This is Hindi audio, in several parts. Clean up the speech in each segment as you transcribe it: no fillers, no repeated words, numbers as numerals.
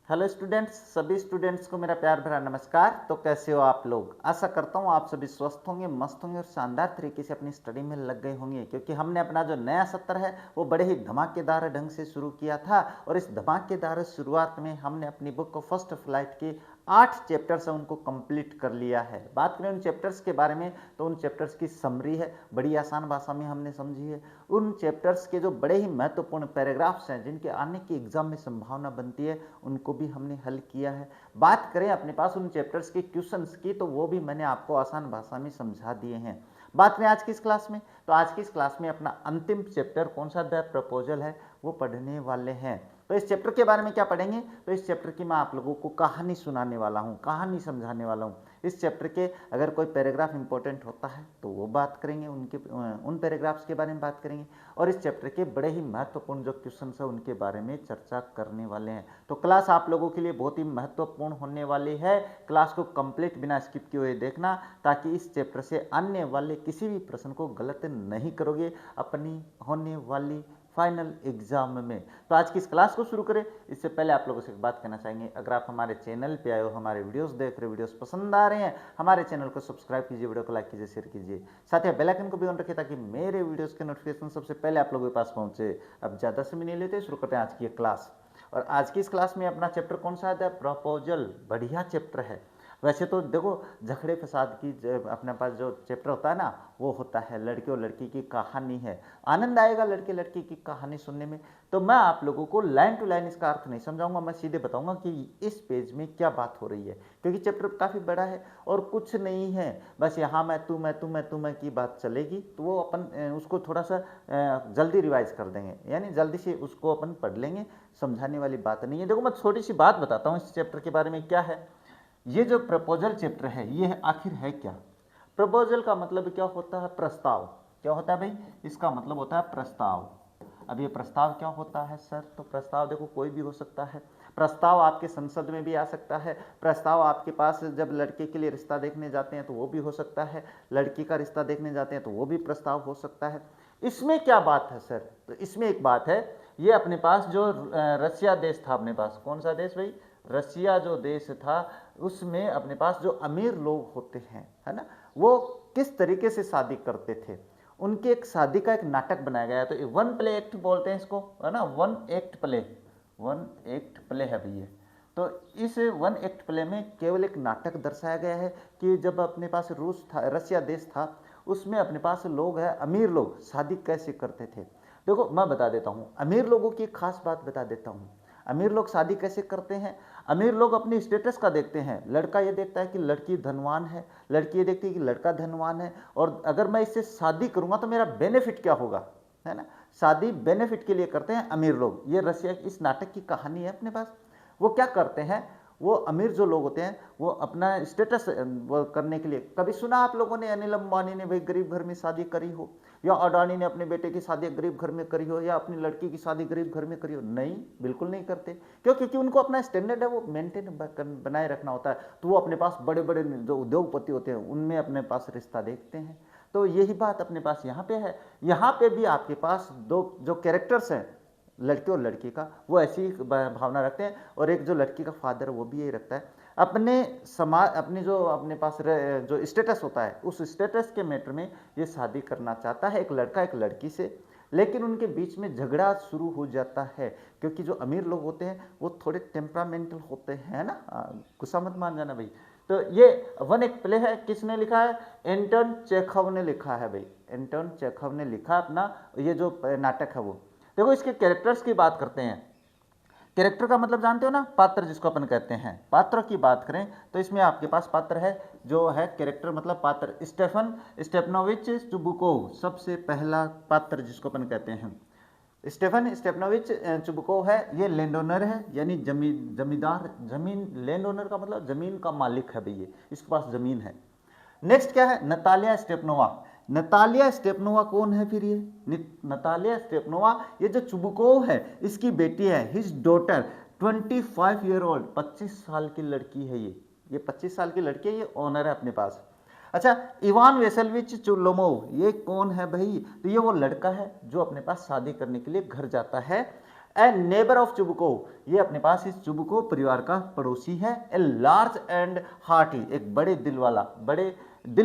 हेलो स्टूडेंट्स, सभी स्टूडेंट्स को मेरा प्यार भरा नमस्कार। तो कैसे हो आप लोग? आशा करता हूँ आप सभी स्वस्थ होंगे, मस्त होंगे और शानदार तरीके से अपनी स्टडी में लग गए होंगे, क्योंकि हमने अपना जो नया सत्र है वो बड़े ही धमाकेदार ढंग से शुरू किया था। और इस धमाकेदार शुरुआत में हमने अपनी बुक को फर्स्ट फ्लाइट की 8 चैप्टर्स है उनको कंप्लीट कर लिया है। बात करें उन चैप्टर्स के बारे में तो उन चैप्टर्स की समरी है, बड़ी आसान भाषा में हमने समझी है। उन चैप्टर्स के जो बड़े ही महत्वपूर्ण पैराग्राफ्स हैं जिनके आने की एग्जाम में संभावना बनती है, उनको भी हमने हल किया है। बात करें अपने पास उन चैप्टर्स के क्वेश्चंस की, तो वो भी मैंने आपको आसान भाषा में समझा दिए हैं। बात करें आज की इस क्लास में, तो आज की इस क्लास में अपना अंतिम चैप्टर कौन सा द प्रपोजल है वो पढ़ने वाले हैं। तो इस चैप्टर के बारे में क्या पढ़ेंगे? तो इस चैप्टर की मैं आप लोगों को कहानी सुनाने वाला हूँ, कहानी समझाने वाला हूँ। इस चैप्टर के अगर कोई पैराग्राफ इंपॉर्टेंट होता है तो वो बात करेंगे, उन पैराग्राफ्स के बारे में बात करेंगे। और इस चैप्टर के बड़े ही महत्वपूर्ण जो क्वेश्चन है उनके बारे में चर्चा करने वाले हैं। तो क्लास आप लोगों के लिए बहुत ही महत्वपूर्ण होने वाली है। क्लास को कंप्लीट बिना स्किप किए हुए देखना, ताकि इस चैप्टर से आने वाले किसी भी प्रश्न को गलत नहीं करोगे अपनी होने वाली फाइनल एग्जाम में। तो आज की इस क्लास को शुरू करें इससे पहले आप लोगों से एक बात कहना चाहेंगे, अगर आप हमारे चैनल पे आए हो, हमारे वीडियोस देख रहे हो, वीडियोस पसंद आ रहे हैं, हमारे चैनल को सब्सक्राइब कीजिए, वीडियो को लाइक कीजिए, शेयर कीजिए, साथ ही बेल आइकन को भी ऑन रखिए ताकि मेरे वीडियोस के नोटिफिकेशन सबसे पहले आप लोगों के पास पहुंचे। अब ज़्यादा समय नहीं लेते, शुरू करते हैं आज की क्लास। और आज की इस क्लास में अपना चैप्टर कौन सा है? प्रपोजल। बढ़िया चैप्टर है। वैसे तो देखो, झगड़े फसाद की अपने पास जो चैप्टर होता है ना, वो होता है लड़के और लड़की की कहानी है। आनंद आएगा लड़के लड़की की कहानी सुनने में। तो मैं आप लोगों को लाइन टू लाइन इसका अर्थ नहीं समझाऊंगा, मैं सीधे बताऊंगा कि इस पेज में क्या बात हो रही है, क्योंकि चैप्टर काफ़ी बड़ा है और कुछ नहीं है, बस यहाँ मैं की बात चलेगी। तो वो अपन उसको थोड़ा सा जल्दी रिवाइज कर देंगे, यानी जल्दी से उसको अपन पढ़ लेंगे, समझाने वाली बात नहीं है। देखो, मैं छोटी सी बात बताता हूँ इस चैप्टर के बारे में क्या है। ये जो प्रपोजल चैप्टर है ये आखिर है क्या? प्रपोजल का मतलब क्या होता है? प्रस्ताव। क्या होता है भाई? इसका मतलब होता है प्रस्ताव। अब ये प्रस्ताव क्या होता है सर? तो प्रस्ताव देखो कोई भी हो सकता है। प्रस्ताव आपके संसद में भी आ सकता है। प्रस्ताव आपके पास जब लड़के के लिए रिश्ता देखने जाते हैं तो वो भी हो सकता है। लड़की का रिश्ता देखने जाते हैं तो वो भी प्रस्ताव हो सकता है। इसमें क्या बात है सर? तो इसमें एक बात है, ये अपने पास जो रसिया देश था, अपने पास कौन सा देश भाई? रसिया जो देश था, उसमें अपने पास जो अमीर लोग होते हैं, है ना, वो किस तरीके से शादी करते थे, उनके एक शादी का एक नाटक बनाया गया है। तो वन प्ले एक्ट बोलते हैं इसको, है ना, वन एक्ट प्ले है भैया। तो इस वन एक्ट प्ले में केवल एक नाटक दर्शाया गया है कि जब अपने पास रूस था, रसिया देश था, उसमें अपने पास लोग हैं, अमीर लोग शादी कैसे करते थे। देखो मैं बता देता हूँ, अमीर लोगों की एक खास बात बता देता हूँ। अमीर लोग शादी कैसे करते हैं? अमीर लोग अपनी स्टेटस का देखते हैं। लड़का ये देखता है कि लड़की धनवान है, लड़की ये देखती है कि लड़का धनवान है, और अगर मैं इससे शादी करूंगा तो मेरा बेनिफिट क्या होगा, है ना। शादी बेनिफिट के लिए करते हैं अमीर लोग। ये रसिया इस नाटक की कहानी है अपने पास। वो क्या करते हैं, वो अमीर जो लोग होते हैं वो अपना स्टेटस वो करने के लिए, कभी सुना आप लोगों ने अनिल अंबानी ने भाई गरीब घर में शादी करी हो, या अडानी ने अपने बेटे की शादी गरीब घर में करी हो, या अपनी लड़की की शादी गरीब घर में करी हो? नहीं, बिल्कुल नहीं करते। क्यों? क्योंकि उनको अपना स्टैंडर्ड है वो मेंटेन बनाए रखना होता है। तो वो अपने पास बड़े बड़े जो उद्योगपति होते हैं उनमें अपने पास रिश्ता देखते हैं। तो यही बात अपने पास यहाँ पे है। यहाँ पे भी आपके पास दो जो कैरेक्टर्स हैं, लड़के और लड़की का, वो ऐसी भावना रखते हैं, और एक जो लड़की का फादर है वो भी यही रखता है। अपने समाज, अपने जो अपने पास जो स्टेटस होता है, उस स्टेटस के मैटर में ये शादी करना चाहता है एक लड़का एक लड़की से। लेकिन उनके बीच में झगड़ा शुरू हो जाता है, क्योंकि जो अमीर लोग होते हैं वो थोड़े टेम्परामेंटल होते हैं ना। गुस्सा मत मान जाना भाई। तो ये वन एक प्ले है, किसने लिखा है? एंटन चेखव ने लिखा है भाई। एंटन चेखव ने लिखा अपना ये जो नाटक है वो। देखो, इसके कैरेक्टर्स की बात करते हैं। कैरेक्टर का मतलब जानते हो ना, पात्र जिसको अपन कहते हैं। पात्र की बात करें तो इसमें आपके पास पात्र है, जो है कैरेक्टर मतलब पात्र, स्टेफन स्टेपनोविच चुबुकोव, सबसे पहला पात्र जिसको अपन कहते हैं। स्टेफन स्टेपनोविच चुबुकोव है, ये लैंड ओनर है, यानी जमींदार, जमीन, लैंड ओनर का मतलब जमीन का मालिक है भैया, इसके पास जमीन है। नेक्स्ट क्या है? Natalia Stepanova. नतालिया स्टेपनोवा कौन है फिर? ये नतालिया स्टेपनोवा ये जो चुबुकोव है इसकी बेटी है, हिज डॉटर, 25 ईयर ओल्ड, 25 साल की लड़की है ये 25 साल की लड़की है, ये ऑनर है अपने पास। अच्छा, इवान वेसेलविच चुलोमोव, ये कौन है भाई? तो ये वो लड़का है जो अपने पास शादी करने के लिए घर जाता है। ए नेबर ऑफ चुबुकोव, ये अपने पास इस चुबुकोव परिवार का पड़ोसी है। ए लार्ज एंड हार्टी, एक बड़े दिल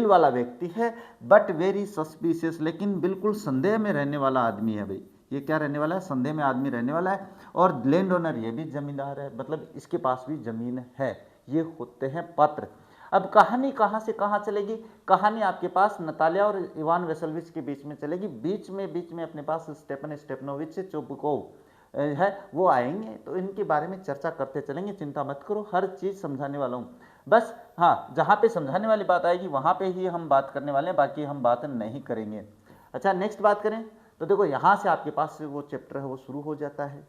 वाला व्यक्ति है। बट वेरी सस्पिशियस, लेकिन बिल्कुल संदेह में रहने वाला आदमी है भाई। ये क्या रहने वाला है? संदेह में आदमी रहने वाला है। और लैंड ओनर, ये भी जमींदार है, मतलब इसके पास भी जमीन है। ये होते हैं पात्र। अब कहानी कहाँ से कहाँ चलेगी? कहानी आपके पास नतालिया और इवान वेसेलोविच के बीच में चलेगी। बीच में अपने पास स्टेपन स्टेपनोविच चुबुकोव है, वो आएंगे, तो इनके बारे में चर्चा करते चलेंगे। चिंता मत करो, हर चीज़ समझाने वाला हूँ। बस हाँ, जहाँ पे समझाने वाली बात आएगी वहाँ पे ही हम बात करने वाले हैं, बाकी हम बात नहीं करेंगे। अच्छा, नेक्स्ट बात करें तो देखो यहाँ से आपके पास वो चैप्टर है वो शुरू हो जाता है।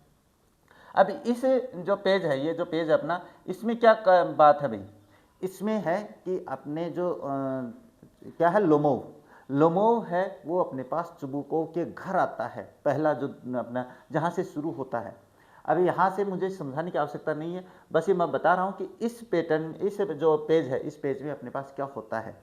अब इस जो पेज है, ये जो पेज अपना, इसमें क्या बात है भाई? इसमें है कि अपने जो क्या है, लोमोव है, वो अपने पास चुबुकोव के घर आता है। पहला जो अपना जहाँ से शुरू होता है। अब यहाँ से मुझे समझाने की आवश्यकता नहीं है, बस ये मैं बता रहा हूँ कि इस पैटर्न, इस जो पेज है, इस पेज में अपने पास क्या होता है।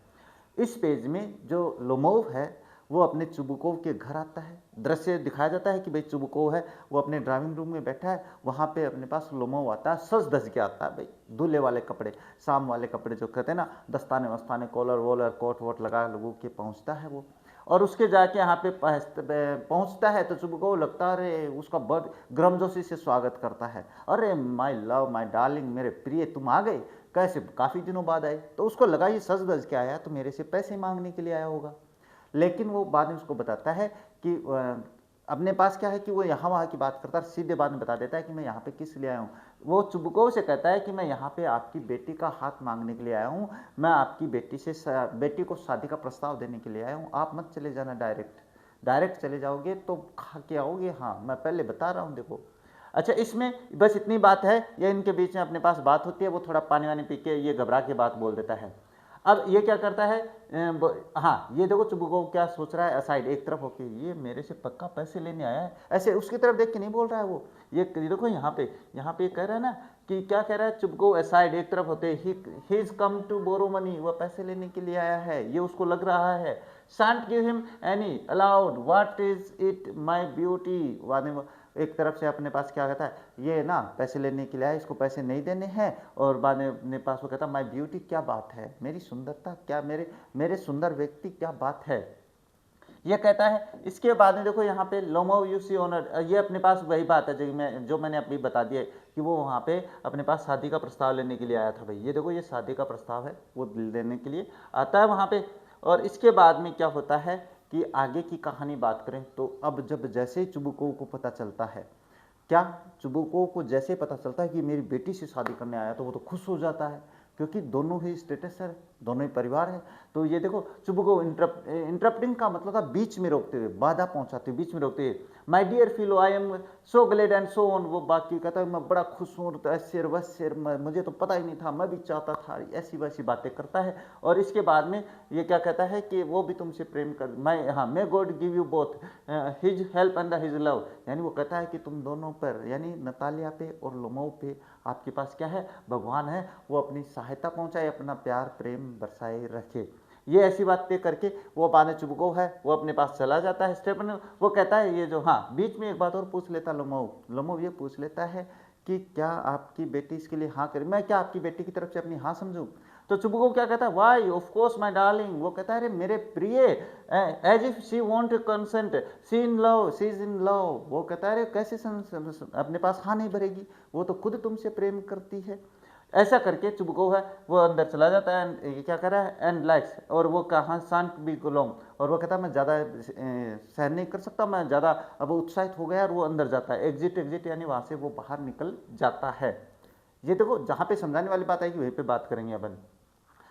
इस पेज में जो लोमोव है वो अपने चुबुकोव के घर आता है। दृश्य दिखाया जाता है कि भाई चुबुकोव है, वो अपने ड्राइविंग रूम में बैठा है, वहाँ पे अपने पास लोमोव आता है। सज धज के आता है भाई, दूल्हे वाले कपड़े, शाम वाले कपड़े जो कहते हैं ना, दस्ताने वस्ताने, कॉलर वॉलर, कोट वोट लगा लोगों के पहुँचता है वो। और उसके जाके यहाँ पे पहुँचता है तो चुबुकोव लगता है उसका बड़ गर्मजोशी से स्वागत करता है। अरे माय लव, माय डार्लिंग, मेरे प्रिय, तुम आ गए, कैसे, काफ़ी दिनों बाद आए। तो उसको लगा ये सज धज के आया तो मेरे से पैसे मांगने के लिए आया होगा। लेकिन वो बाद में उसको बताता है कि अपने पास क्या है कि वो यहाँ वहाँ की बात करता है, सीधे बाद में बता देता है कि मैं यहाँ पे किस लिए आया हूँ। वो चुबुकोव से कहता है कि मैं यहाँ पे आपकी बेटी का हाथ मांगने के लिए आया हूँ, मैं आपकी बेटी को शादी का प्रस्ताव देने के लिए आया हूँ। आप मत चले जाना, डायरेक्ट चले जाओगे तो खा के आओगे। हाँ, मैं पहले बता रहा हूँ, देखो। अच्छा, इसमें बस इतनी बात है। ये इनके बीच में अपने पास बात होती है, वो थोड़ा पानी वानी पी के ये घबरा के बात बोल देता है। अब ये क्या करता है, हाँ, ये देखो चुबुकोव क्या सोच रहा है, असाइड एक तरफ होके, ये मेरे से पक्का पैसे लेने आया है, ऐसे उसकी तरफ देख के नहीं बोल रहा है वो। ये देखो यहाँ पे कह रहा है ना कि क्या कह रहा है, चुबुकोव असाइड एक तरफ होते, he is come to borrow money, वह पैसे लेने के लिए आया है, ये उसको लग रहा है। Shan't give him any allowed, what is it my beauty. एक तरफ से अपने पास क्या कहता है, ये ना पैसे लेने के लिए आया, इसको पैसे नहीं देने हैं। और बाद में अपने पास वो कहता है माय ब्यूटी, क्या बात है, मेरी सुंदरता, क्या मेरे सुंदर व्यक्ति, क्या बात है, ये कहता है। इसके बाद में देखो यहाँ पे लोमोव यूसी ओनर, ये अपने पास वही बात है जो मैंने अभी बता दिया कि वो वहाँ पे अपने पास शादी का प्रस्ताव लेने के लिए आया था भाई। ये देखो, ये शादी का प्रस्ताव है, वो लेने के लिए आता है वहाँ पे। और इसके बाद में क्या होता है कि आगे की कहानी बात करें तो अब जैसे ही चुबुकोव को पता चलता है, क्या चुबुकोव को जैसे पता चलता है कि मेरी बेटी से शादी करने आया, तो वो तो खुश हो जाता है, क्योंकि दोनों ही स्टेटस है, दोनों ही परिवार है। तो ये देखो, चुबुकोव इंटरप्टिंग का मतलब था बीच में रोकते हुए, बाधा पहुंचाते हुए, बीच में रोकते हुए, my dear fellow, I am so glad and so on. वो बाकी कहता है मैं बड़ा खुश हूँ, तो ऐसे वैसे, मुझे तो पता ही नहीं था, मैं भी चाहता था, ऐसी वैसी बातें करता है। और इसके बाद में ये क्या कहता है कि वो भी तुमसे प्रेम कर, may God give you both his help and his love. यानी वो कहता है कि तुम दोनों पर, यानी नतालिया पे और लोमोव पे आपके पास क्या है, भगवान है, वो अपनी सहायता पहुंचाए, अपना प्यार प्रेम बरसाए रखे। ये ऐसी बातें करके वो बाद में चुबुकोव है वो अपने पास चला जाता है। स्टेफन वो कहता है ये जो, हाँ, बीच में एक बात और पूछ लेता लोमोव ये पूछ लेता है कि क्या आपकी बेटी इसके लिए हाँ करे, मैं क्या आपकी बेटी की तरफ से अपनी हाँ समझूं। तो चुबुकोव क्या कहता है, why of course my darling. वो कहता है अरे मेरे प्रिय, as if she want consent, she is in love. वो कहता है अरे कैसे अपने पास हाँ नहीं भरेगी, वो तो खुद तुमसे प्रेम करती है। ऐसा करके चुबुकोव है वो अंदर चला जाता है। एंड क्या कर रहा है, एंड लाइक्स, और वो कहाँ शांत भी गुलाम, और वो कहता है मैं ज़्यादा सहन नहीं कर सकता, मैं ज़्यादा अब उत्साहित हो गया, और वो अंदर जाता है। एग्जिट यानी वहाँ से वो बाहर निकल जाता है। ये देखो, जहाँ पे समझाने वाली बात आएगी वहीं पे बात करेंगे अपन।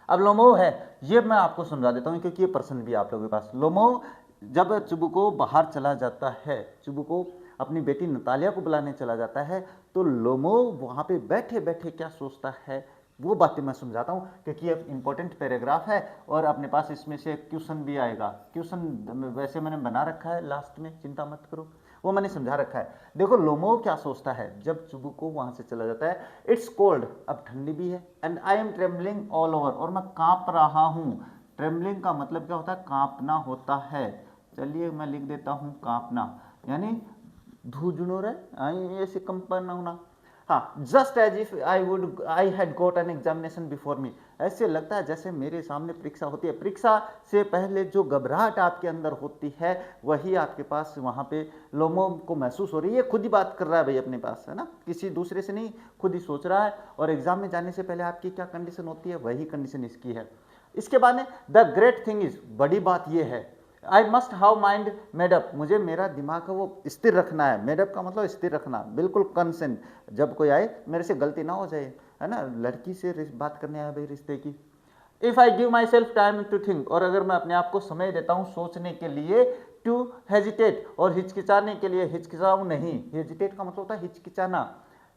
अब लोमोव है, ये मैं आपको समझा देता हूँ क्योंकि ये प्रश्न भी आप लोगों के पास। लोमोव जब चुबुकोव बाहर चला जाता है, चुबुकोव अपनी बेटी नतालिया को बुलाने चला जाता है, तो लोमोव वहाँ पे बैठे बैठे क्या सोचता है, वो बातें मैं समझाता हूँ क्योंकि ये इंपॉर्टेंट पैराग्राफ है। और अपने पास इसमें से क्वेश्चन भी आएगा। क्वेश्चन वैसे मैंने बना रखा है लास्ट में, चिंता मत करो, वो मैंने समझा रखा है। देखो लोमोव क्या सोचता है जब चुबुकोव वहाँ से चला जाता है, इट्स कोल्ड, अब ठंडी भी है, and I am trembling all over, और मैं काँप रहा हूँ। ट्रेम्बलिंग का मतलब क्या होता है, काँपना होता है। चलिए मैं लिख देता हूँ काँपना, यानी धूजणो रे आई ऐसे कंपन होना। हाँ, just as if I had got an examination before me. ऐसे लगता है जैसे मेरे सामने परीक्षा होती है। परीक्षा से पहले जो घबराहट आपके अंदर होती है वही आपके पास वहाँ पे लोगों को महसूस हो रही है। खुद ही बात कर रहा है भाई अपने पास, है ना, किसी दूसरे से नहीं, खुद ही सोच रहा है। और एग्जाम में जाने से पहले आपकी क्या कंडीशन होती है, वही कंडीशन इसकी है। इसके बाद में द ग्रेट थिंग इज, बड़ी बात यह है, I must how mind made up, मुझे मेरा दिमाग है वो स्थिर रखना है। मेडअप का मतलब स्थिर रखना, बिल्कुल कंसेंट, जब कोई आए मेरे से गलती ना हो जाए, है ना, लड़की से बात करने आए भाई रिश्ते की। If I give myself time to think, और अगर मैं अपने आप को समय देता हूँ सोचने के लिए, टू हेजिटेट, और हिचकिचाने के लिए, हिचकिचाऊँ नहीं, हेजिटेट का मतलब होता है हिचकिचाना,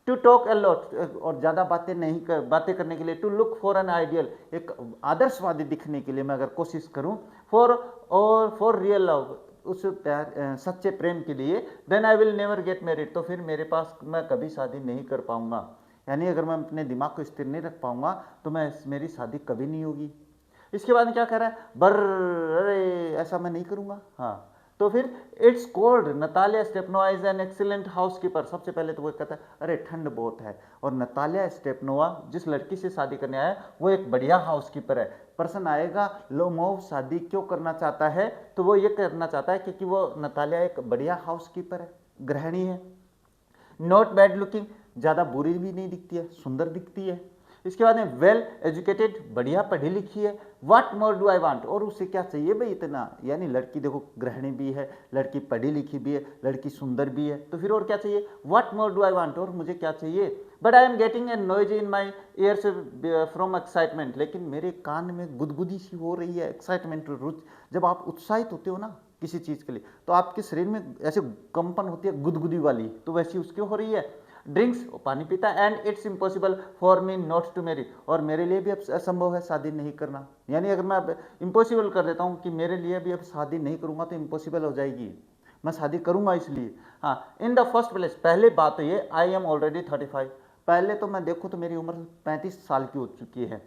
टू टॉक अ लॉट, और ज़्यादा बातें करने के लिए, to look for an ideal, एक आदर्शवादी दिखने के लिए मैं अगर कोशिश करूं, फॉर रियल लव, उस प्यार सच्चे प्रेम के लिए, then I will never get married, तो फिर मेरे पास मैं कभी शादी नहीं कर पाऊंगा। यानी अगर मैं अपने दिमाग को स्थिर नहीं रख पाऊंगा तो मेरी शादी कभी नहीं होगी। इसके बाद क्या कह रहा है, अरे ऐसा मैं नहीं करूंगा। हाँ, तो फिर it's cold, Natalia Stepanova is an excellent housekeeper. सबसे पहले तो वो कहता है अरे ठंड बहुत है, और नतालिया स्टेपनोवा जिस लड़की से शादी करने आया वो एक बढ़िया हाउसकीपर है। पर्सन आएगा, लोमोव शादी क्यों करना चाहता है, तो वो ये करना चाहता है क्योंकि वो नतालिया एक बढ़िया हाउसकीपर है, गृहिणी है। नॉट बैड लुकिंग, ज़्यादा बुरी भी नहीं दिखती है, सुंदर दिखती है। इसके बाद में वेल एजुकेटेड, बढ़िया पढ़ी लिखी है। What more do I want, और उससे क्या चाहिए भाई इतना, यानी लड़की देखो गृहिणी भी है, लड़की पढ़ी लिखी भी है, लड़की सुंदर भी है, तो फिर और क्या चाहिए, what more do I want, और मुझे क्या चाहिए। But I am getting a noise in my years from excitement, लेकिन मेरे कान में गुदगुदी सी हो रही है, एक्साइटमेंट, रुचि। जब आप उत्साहित होते हो ना किसी चीज़ के लिए तो आपके शरीर में ऐसे कंपन होती है गुदगुदी वाली, तो वैसी उसकी हो रही है। ड्रिंक्स, पानी पीता, and it's impossible for me not to marry, और मेरे लिए भी अब असंभव है शादी नहीं करना। यानी अगर मैं अब इम्पॉसिबल कर देता हूँ कि मेरे लिए भी अब शादी नहीं करूँगा तो इम्पॉसिबल हो जाएगी, मैं शादी करूँगा इसलिए। हाँ, इन द फर्स्ट प्लेस, पहले बात तो ये, आई एम ऑलरेडी 35, पहले तो मैं देखूँ तो मेरी उम्र 35 साल की हो चुकी है।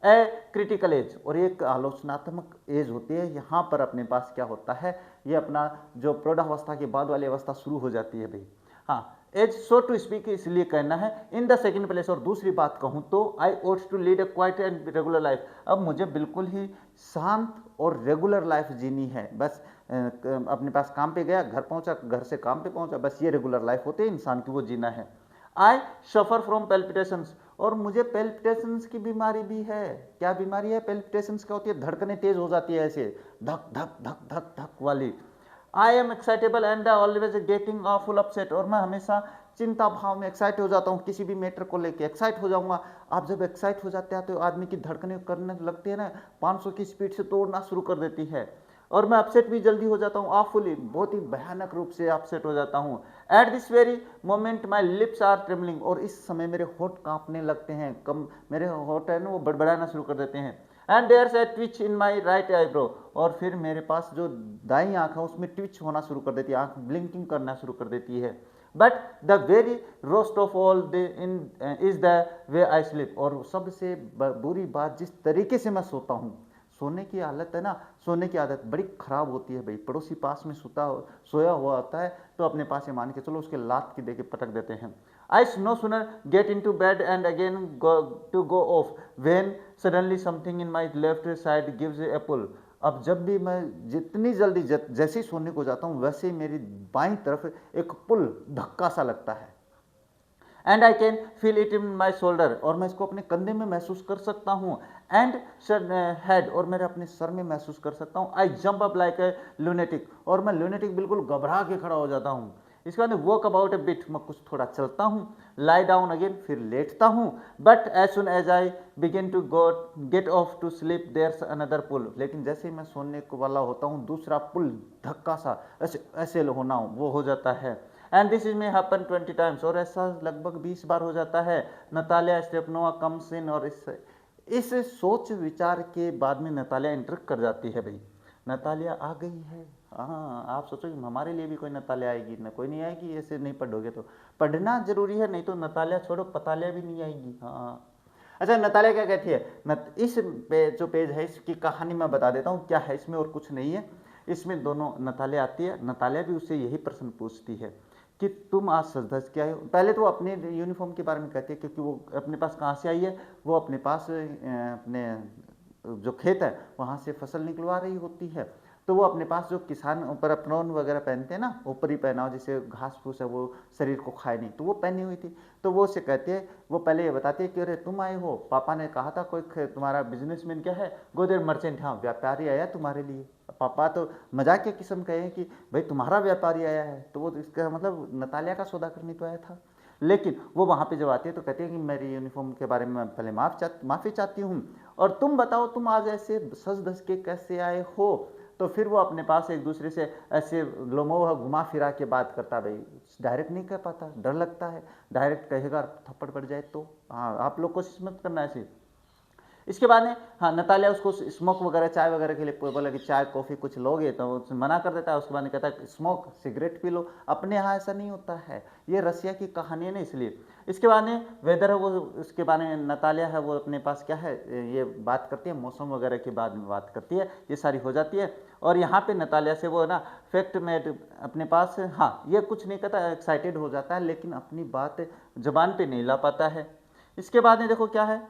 ए क्रिटिकल एज, और एक आलोचनात्मक एज होती है, यहाँ पर अपने पास क्या होता है, ये अपना जो प्रौढ़ावस्था के बाद वाली अवस्था शुरू हो जाती है भाई। हाँ, एज सो टू स्पीक इसलिए कहना है। इन द सेकेंड प्लेस, और दूसरी बात कहूँ तो I ought to lead a quiet and regular life, अब मुझे बिल्कुल ही शांत और रेगुलर लाइफ जीनी है। बस अपने पास काम पे गया, घर पहुंचा, घर से काम पे पहुंचा, बस ये रेगुलर लाइफ होती है इंसान की, वो जीना है। आई सफ़र फ्रॉम पेल्पिटेशंस, और मुझे पेल्पिटेशंस की बीमारी भी है। क्या बीमारी है पेल्पिटेशंस, क्या होती है, धड़कनें तेज हो जाती है ऐसे धक धक धक धक धक वाली। I am excitable and always getting full upset, और मैं हमेशा चिंता भाव में एक्साइट हो जाता हूँ, किसी भी मैटर को लेके एक्साइट हो जाऊंगा। आप जब एक्साइट हो जाते हैं तो आदमी की धड़कनें करने लगती है ना, 500 की स्पीड से तोड़ना शुरू कर देती है, और मैं अपसेट भी जल्दी हो जाता हूँ, आफुली, बहुत ही भयानक रूप से अपसेट हो जाता हूँ। At this very moment my lips are trembling, और इस समय मेरे होठ कांपने लगते हैं, कम मेरे होठ है ना वो बड़बड़ाना शुरू कर देते हैं। And there's a twitch in my right eyebrow, और फिर मेरे पास जो दाई आंख है उसमें ट्विच होना शुरू कर देती है, आंख ब्लिंकिंग करना शुरू कर देती है। But the very roast of all is the way I sleep, और सबसे बुरी बात, जिस तरीके से मैं सोता हूँ, सोने की हालत है ना, सोने की आदत बड़ी खराब होती है भाई। पड़ोसी पास में सोया हुआ होता है तो अपने पास ही मान के चलो उसके लात की देके पटक देते हैं। I no sooner get into bed and again to go off when suddenly something in my left side gives a pull, अब जब भी मैं जितनी जल्दी जैसे ही सोने को जाता हूँ वैसे ही मेरी बाईं तरफ एक पुल, धक्का सा लगता है। And I can feel it in my shoulder, और मैं इसको अपने कंधे में महसूस कर सकता हूँ। एंड हेड, और मेरे अपने सर में महसूस कर सकता हूँ। I jump up like a lunatic, और मैं लूनेटिक बिल्कुल घबरा के खड़ा हो जाता हूँ। इसके बाद वॉक अबाउट ए बिट, मैं कुछ थोड़ा चलता हूँ, लाई डाउन अगेन, फिर लेटता हूँ। But as soon as I begin to get off to sleep there's another pull, लेकिन जैसे ही मैं सोने को वाला होता हूँ दूसरा पुल, धक्का सा ऐसे होना वो हो जाता है। And this is may happen 20 times, और ऐसा लगभग 20 बार हो जाता है। नतालिया स्टेपनोवा कम्स इन, और इस सोच विचार के बाद में नतालिया एंटर कर जाती है भाई। नतालिया आ गई है। हाँ, आप सोचो कि हमारे लिए भी कोई नतालिया आएगी, न कोई नहीं आएगी, ऐसे नहीं पढ़ोगे तो। पढ़ना जरूरी है, नहीं तो नतालिया छोड़ो पतालिया भी नहीं आएगी। हाँ, अच्छा, नतालिया क्या कहती है, इस जो पेज है इसकी कहानी मैं बता देता हूँ क्या है इसमें, और कुछ नहीं है इसमें। दोनों नतालिया आती है, नतालिया भी उससे यही प्रश्न पूछती है कि तुम आज सज धज के आए हो। पहले तो वो अपने यूनिफॉर्म के बारे में कहती है, क्योंकि वो अपने पास कहाँ से आई है, वो अपने पास अपने जो खेत है वहाँ से फसल निकलवा रही होती है। तो वो अपने पास जो किसान ऊपर अपनौन वगैरह पहनते हैं ना, ऊपर ही पहना हो, जैसे घास फूस है वो शरीर को खाए नहीं, तो वो पहनी हुई थी। तो वो उसे कहते हैं, वो पहले ये बताती है कि अरे तुम आए हो, पापा ने कहा था कोई तुम्हारा बिजनेसमैन क्या है, गो देयर मर्चेंट, हाँ व्यापारी आया तुम्हारे लिए। पापा तो मजाक के किस्म कहे कि भाई तुम्हारा व्यापारी आया है, तो वो इसका मतलब नतालिया का सौदा करने तो आया था। लेकिन वो वहाँ पे जब आती है तो कहती है कि मेरी यूनिफॉर्म के बारे में मैं पहले माफ़ी चाहती हूँ, और तुम बताओ तुम आज ऐसे सज धज के कैसे आए हो। तो फिर वो अपने पास एक दूसरे से ऐसे लोमोह घुमा फिरा के बात करता, भाई डायरेक्ट नहीं कह पाता, डर लगता है, डायरेक्ट कहेगा थप्पड़ पड़ जाए तो। हाँ, आप लोग कोशिश मत करना ऐसे। इसके बाद में हाँ, नतालिया उसको स्मोक वगैरह चाय वगैरह के लिए बोला कि चाय कॉफ़ी कुछ लोगे, तो वो मना कर देता है। उसके बाद में कहता है स्मोक सिगरेट पी लो। अपने यहाँ ऐसा नहीं होता है, ये रसिया की कहानी है ना, इसलिए। इसके बाद में वेदर है वो, उसके बारे में नतालिया है वो अपने पास क्या है ये बात करती है, मौसम वगैरह के बाद में बात करती है, ये सारी हो जाती है। और यहाँ पे नतालिया से वो ना फैक्ट में अपने पास हाँ ये कुछ नहीं कहता, एक्साइटेड हो जाता है, लेकिन अपनी बात जबान पे नहीं ला पाता है। इसके बाद में देखो क्या है,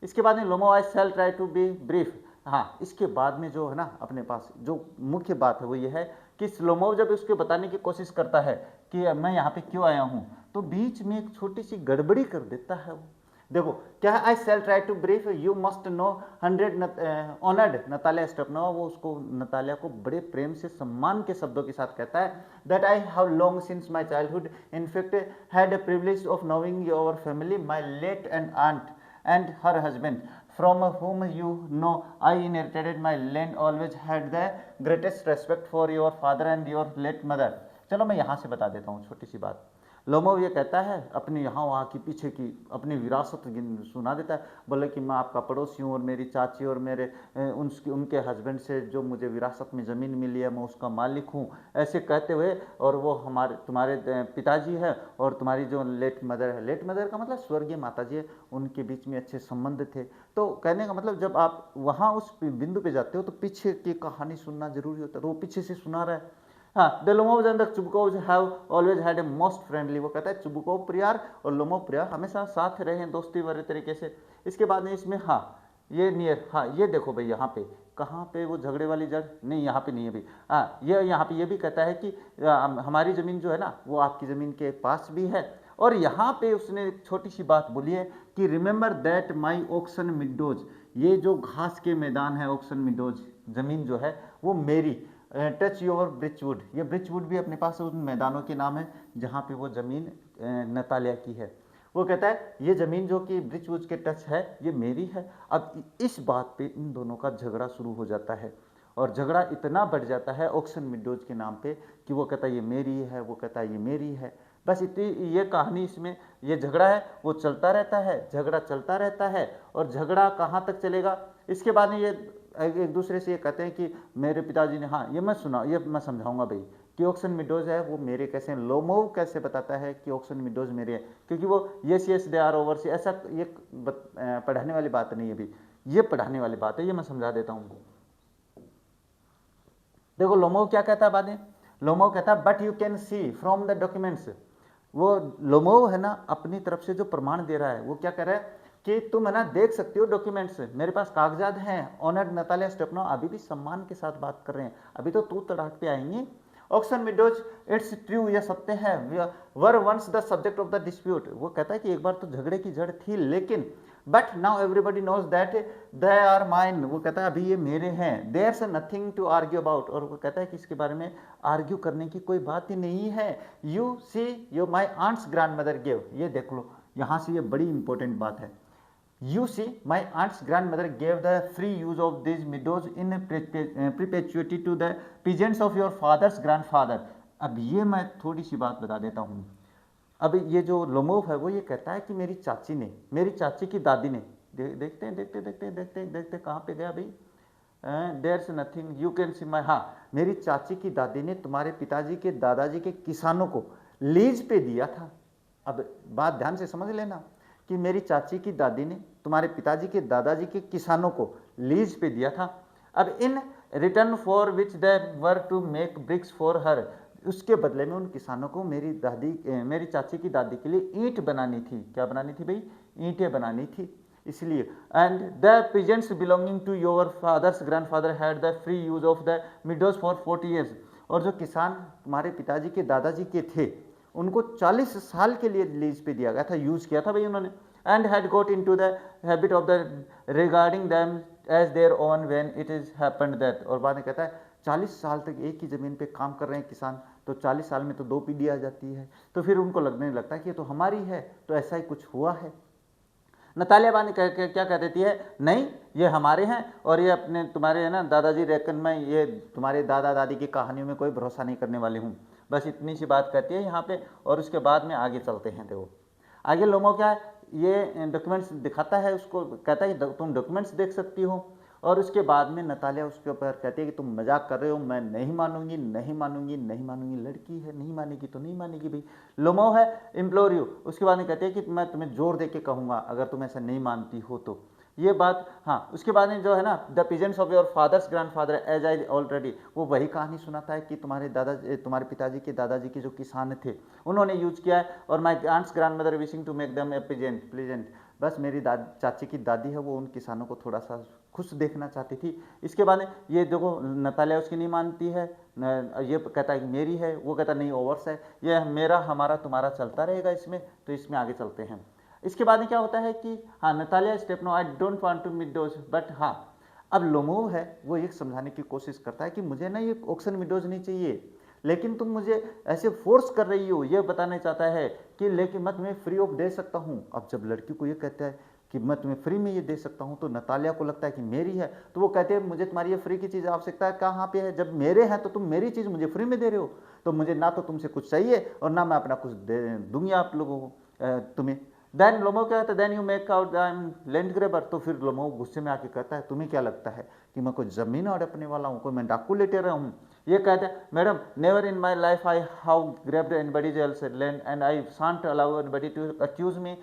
इसके बाद में Lomov I shall try to be brief. हाँ, इसके बाद में जो है ना अपने पास जो मुख्य बात है वो ये है कि स्लोमो जब उसके बताने की कोशिश करता है कि मैं यहाँ पे क्यों आया हूँ, तो बीच में एक छोटी सी गड़बड़ी कर देता है वो। देखो क्या है, I shall try to brief you must know 100 honoured Natalia Stepanovna. वो उसको नतालिया को बड़े प्रेम से सम्मान के शब्दों के साथ कहता है that I have long since my childhood in fact had the privilege of knowing your family my late and aunt and her husband from whom you know I inherited my land, always had the greatest respect for your father and your late mother। चलो मैं यहाँ से बता देता हूँ छोटी सी बात। लोमो ये कहता है अपने यहाँ वहाँ की पीछे की अपनी विरासत सुना देता है, बोले कि मैं आपका पड़ोसी हूँ और मेरी चाची और मेरे उनके हस्बैंड से जो मुझे विरासत में ज़मीन मिली है मैं उसका मालिक हूँ, ऐसे कहते हुए। और वो तुम्हारे पिताजी है और तुम्हारी जो लेट मदर है, लेट मदर का मतलब स्वर्गीय माता जी है, उनके बीच में अच्छे संबंध थे। तो कहने का मतलब जब आप वहाँ उस बिंदु पे जाते हो तो पीछे की कहानी सुनना जरूरी होता है, तो वो पीछे से सुना रहा है। हाँ, the Lomovs and the Chubukovs have always had a most friendly. वो कहता है चुबकोव परिवार और लोमोव परिवार हमेशा साथ रहे हैं दोस्ती भरे तरीके से। इसके बाद में इसमें हाँ ये नियर, हाँ ये देखो भाई यहाँ पे कहाँ पे वो झगड़े वाली जड़ नहीं, यहाँ पे नहीं है भाई। हाँ ये यहाँ पे ये भी कहता है कि हमारी ज़मीन जो है ना वो आपकी ज़मीन के पास भी है। और यहाँ पे उसने एक छोटी सी बात बोली है कि रिमेंबर दैट माई ओक्सन मिडोज, ये जो घास के मैदान है ओक्सन मिडोज ज़मीन जो है वो मेरी। टच योर ब्रिचवुड, ये ब्रिचवुड भी अपने पास उन मैदानों के नाम है जहाँ पे वो ज़मीन नतालिया की है। वो कहता है ये ज़मीन जो कि ब्रिचवुड के टच है ये मेरी है। अब इस बात पे इन दोनों का झगड़ा शुरू हो जाता है, और झगड़ा इतना बढ़ जाता है ओक्सन मिडोज के नाम पे कि वो कहता है ये मेरी है, वो कहता है ये मेरी है। बस इतनी ये कहानी, इसमें ये झगड़ा है वो चलता रहता है, झगड़ा चलता रहता है। और झगड़ा कहाँ तक चलेगा, इसके बाद में ये एक दूसरे से ये कहते हैं कि मेरे पिताजी ने, हाँ ये मैं समझाऊंगा भाई कि ओक्सन मिडोज है वो मेरे कैसे हैं। लोमोव कैसे बताता है कि ओक्सन मिडोज मेरे हैं, क्योंकि वो यस दे आर ओवर से, ऐसा ये पढ़ाने वाली बात नहीं है अभी, ये पढ़ाने वाली बात है, ये मैं समझा देता हूँ। देखो लोमोव क्या कहता है बाद में, लोमोव कहता है but you can C from the documents. वो लोमोव है ना अपनी तरफ से जो प्रमाण दे रहा है वो क्या कह रहा है कि तुम है ना देख सकते हो डॉक्यूमेंट्स, मेरे पास कागजात हैं। ऑनर्ड नतालिया स्टेपनोवा अभी भी सम्मान के साथ बात कर रहे हैं, अभी तो तू तड़ाक पे आएंगे। ऑक्सन मिडोज इट्स ट्रू, ये सत्य है, were once the subject of the dispute. वो कहता है कि एक बार तो झगड़े की जड़ थी, लेकिन but now everybody knows that they are mine. वो कहता है अभी ये मेरे हैं, there is nothing to argue about. और वो कहता है कि इसके बारे में आर्ग्यू करने की कोई बात ही नहीं है। You see yo my aunt's grand mother give, ये देख लो यहाँ से ये बड़ी इंपॉर्टेंट बात है। You see, my aunt's grandmother gave the free use of these meadows in perpetuity to the peasants of your father's grandfather। अब ये मैं थोड़ी सी बात बता देता हूँ। अब ये जो लोमोव है वो ये कहता है कि मेरी चाची ने, मेरी चाची की दादी ने, देखते हैं देखते देखते देखते देखते कहाँ पे गया भाई, there is nothing you can see my, हाँ मेरी चाची की दादी ने तुम्हारे पिताजी के दादाजी के किसानों को लीज पे दिया था। अब बात ध्यान से समझ लेना कि मेरी चाची की दादी ने तुम्हारे पिताजी के दादाजी के किसानों को लीज पे दिया था। अब in return for which they were to make bricks for her, उसके बदले में उन किसानों को मेरी चाची की दादी के लिए ईंट बनानी थी। क्या बनानी थी भाई? ईंटें बनानी थी। इसलिए and the peasants belonging to your father's grandfather had the free use of the meadows for 40 years. और जो किसान तुम्हारे पिताजी के दादाजी के थे, उनको 40 साल के लिए लीज पे दिया गया था, यूज किया था भाई उन्होंने। And had got into the habit of the regarding them as their own when it is happened that. और बाद में कहता है 40 साल तक एक ही ज़मीन पे काम कर रहे हैं किसान, तो 40 साल में तो 2 पीढ़ी आ जाती है, तो फिर उनको लगने लगता है कि ये तो हमारी है, तो ऐसा ही कुछ हुआ है। नतालिया बानी क्या कह देती है, नहीं ये हमारे हैं और ये अपने तुम्हारे है ना दादाजी रेकन में, ये तुम्हारे दादा दादी की कहानियों में कोई भरोसा नहीं करने वाली हूँ। बस इतनी सी बात कहती है यहाँ पे। और उसके बाद में आगे चलते हैं। देखो आगे लोमो क्या है, ये डॉक्यूमेंट्स दिखाता है, उसको कहता है कि तुम डॉक्यूमेंट्स देख सकती हो। और उसके बाद में नतालिया उसके ऊपर कहती है कि तुम मजाक कर रहे हो, मैं नहीं मानूंगी, नहीं मानूंगी, नहीं मानूंगी। लड़की है, नहीं मानेगी तो नहीं मानेगी भाई। लोमो है इम्प्लोर यू। उसके बाद में कहते हैं कि मैं तुम्हें जोर दे के कहूँगा अगर तुम ऐसा नहीं मानती हो तो। ये बात हाँ। उसके बाद में जो है ना, the peasants of your father's grandfather as I already, वो वही कहानी सुनाता है कि तुम्हारे पिताजी के दादाजी के जो किसान थे उन्होंने यूज किया है। और my aunt's grand mother wishing to make them a pleasant. बस मेरी चाची की दादी है, वो उन किसानों को थोड़ा सा खुश देखना चाहती थी। इसके बाद ये देखो नतालिया उसकी नहीं मानती है, ये कहता है कि मेरी है, वो कहता नहीं ओवर्स है, ये मेरा हमारा तुम्हारा चलता रहेगा इसमें। तो इसमें आगे चलते हैं। इसके बाद में क्या होता है कि हाँ, Natalia step no I don't want to meadows, but हाँ अब लोमो है वो ये समझाने की कोशिश करता है कि मुझे ना ये ऑक्सन मिडोज नहीं चाहिए, लेकिन तुम मुझे ऐसे फोर्स कर रही हो। ये बताना चाहता है कि लेकिन मैं तुम्हें फ्री ऑफ दे सकता हूँ। अब जब लड़की को ये कहता है कि मैं तुम्हें फ्री में ये दे सकता हूँ, तो नतालिया को लगता है कि मेरी है, तो वो कहते हैं मुझे तुम्हारी ये फ्री की चीज़ आवश्यकता है कहाँ पे है, जब मेरे हैं तो तुम मेरी चीज़ मुझे फ्री में दे रहे हो, तो मुझे ना तो तुमसे कुछ चाहिए और ना मैं अपना कुछ दे दूंगी आप लोगों को तुम्हें। देन लोमो क्या कहता है, then you make out I am land grabber. तो फिर लोमो गुस्से में आके कहता है तुम्हें क्या लगता है कि मैं कोई ज़मीन हड़पने वाला हूँ, कोई मैं डाकू लेटे रहा हूँ। ये कहते हैं madam never in my life I have grabbed anybody's else land and I shan't allow anybody to accuse me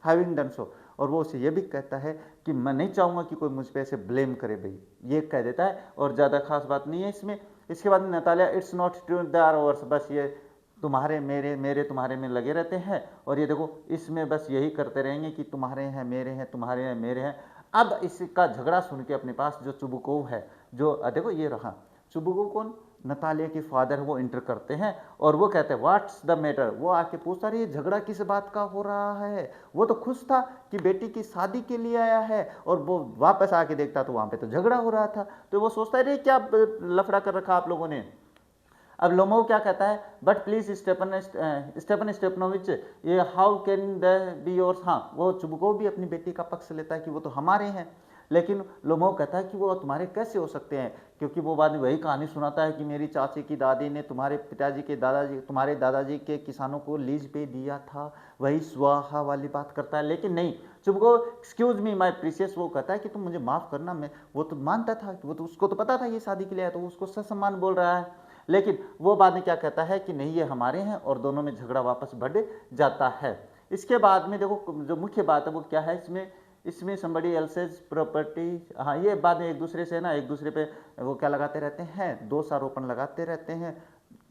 having done so. और वो उसे ये भी कहता है कि मैं नहीं चाहूँगा कि कोई मुझ पर ऐसे ब्लेम करे भाई, ये कह देता है। और ज़्यादा खास बात नहीं है इसमें। इसके बाद Natalia it's not true they are ours, बस ये तुम्हारे मेरे मेरे तुम्हारे में लगे रहते हैं। और ये देखो इसमें बस यही करते रहेंगे कि तुम्हारे हैं मेरे हैं, तुम्हारे हैं मेरे हैं। अब इसका झगड़ा सुन के अपने पास जो चुबुकोव है, जो देखो ये रहा चुबुकोव कौन, नतालिया के फादर, वो इंटर करते हैं और वो कहते हैं व्हाट्स द मैटर। वो आके पूछता रही झगड़ा किस बात का हो रहा है। वो तो खुश था कि बेटी की शादी के लिए आया है और वो वापस आके देखता तो वहां पे तो झगड़ा हो रहा था। तो वो सोचता है क्या लफड़ा कर रखा आप लोगों ने। अब लोमो क्या कहता है, बट प्लीज स्टेपन स्टेपनोविच ये how can the be yours. हाँ, वो चुबुकोव भी अपनी बेटी का पक्ष लेता है कि वो तो हमारे हैं, लेकिन लोमो कहता है कि वो तुम्हारे कैसे हो सकते हैं, क्योंकि वो बाद में वही कहानी सुनाता है कि मेरी चाची की दादी ने तुम्हारे पिताजी के दादाजी तुम्हारे दादाजी के किसानों को लीज पे दिया था, वही स्वाहा वाली बात करता है। लेकिन नहीं, Chubukov excuse me my precious, वो कहता है कि तुम मुझे माफ़ करना। मैं वो तो मानता था कि वो तो उसको तो पता था ये शादी के लिए आया, तो उसको ससम्मान बोल रहा है। लेकिन वो बाद में क्या कहता है कि नहीं ये हमारे हैं, और दोनों में झगड़ा वापस बढ़ जाता है। इसके बाद में देखो जो मुख्य बात है वो क्या है इसमें somebody else's प्रॉपर्टी। हाँ, ये बाद में एक दूसरे से ना एक दूसरे पे वो क्या लगाते रहते हैं, दोषारोपण लगाते रहते हैं,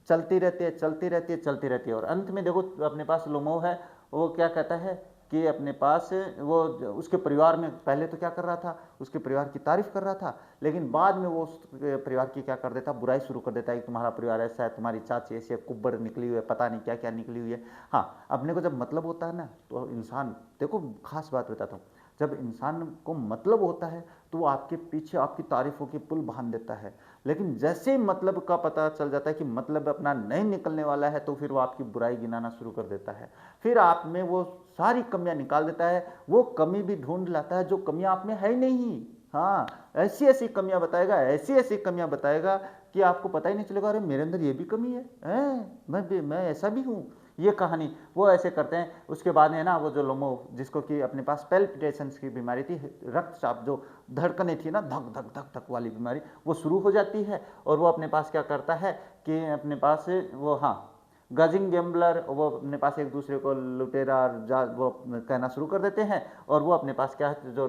चलती रहती है चलती रहती है चलती रहती है। और अंत में देखो अपने पास लोमो है, वो क्या कहता है कि अपने पास वो उसके परिवार में पहले तो क्या कर रहा था, उसके परिवार की तारीफ कर रहा था, लेकिन बाद में वो उस परिवार की क्या कर देता, बुराई शुरू कर देता है कि तुम्हारा परिवार ऐसा है, तुम्हारी चाची ऐसी है, कुब्बड़ निकली हुई है, पता नहीं क्या क्या निकली हुई है। हाँ, अपने को जब मतलब होता है ना तो इंसान, देखो खास बात बताता हूँ, जब इंसान को मतलब होता है तो वो आपके पीछे आपकी तारीफों की पुल बांध देता है। लेकिन जैसे मतलब का पता चल जाता है कि मतलब अपना नहीं निकलने वाला है, तो फिर वो आपकी बुराई गिनाना शुरू कर देता है, फिर आप में वो सारी कमियां निकाल देता है। वो कमी भी ढूंढ लाता है जो कमियां आप में है ही नहीं। हाँ, ऐसी ऐसी कमियां बताएगा, ऐसी ऐसी कमियां बताएगा कि आपको पता ही नहीं चलेगा, अरे मेरे अंदर ये भी कमी है, मैं ऐसा भी हूँ। ये कहानी वो ऐसे करते हैं। उसके बाद है ना वो जो लोमो, जिसको कि अपने पास पैल्पिटेशंस की बीमारी थी, रक्तचाप, जो धड़कने थी ना धक धक धक धक वाली बीमारी, वो शुरू हो जाती है। और वो अपने पास क्या करता है कि अपने पास वो हाँ गजिंग गैम्बलर, वो अपने पास एक दूसरे को लुटेरा और वो कहना शुरू कर देते हैं। और वो अपने पास क्या है, जो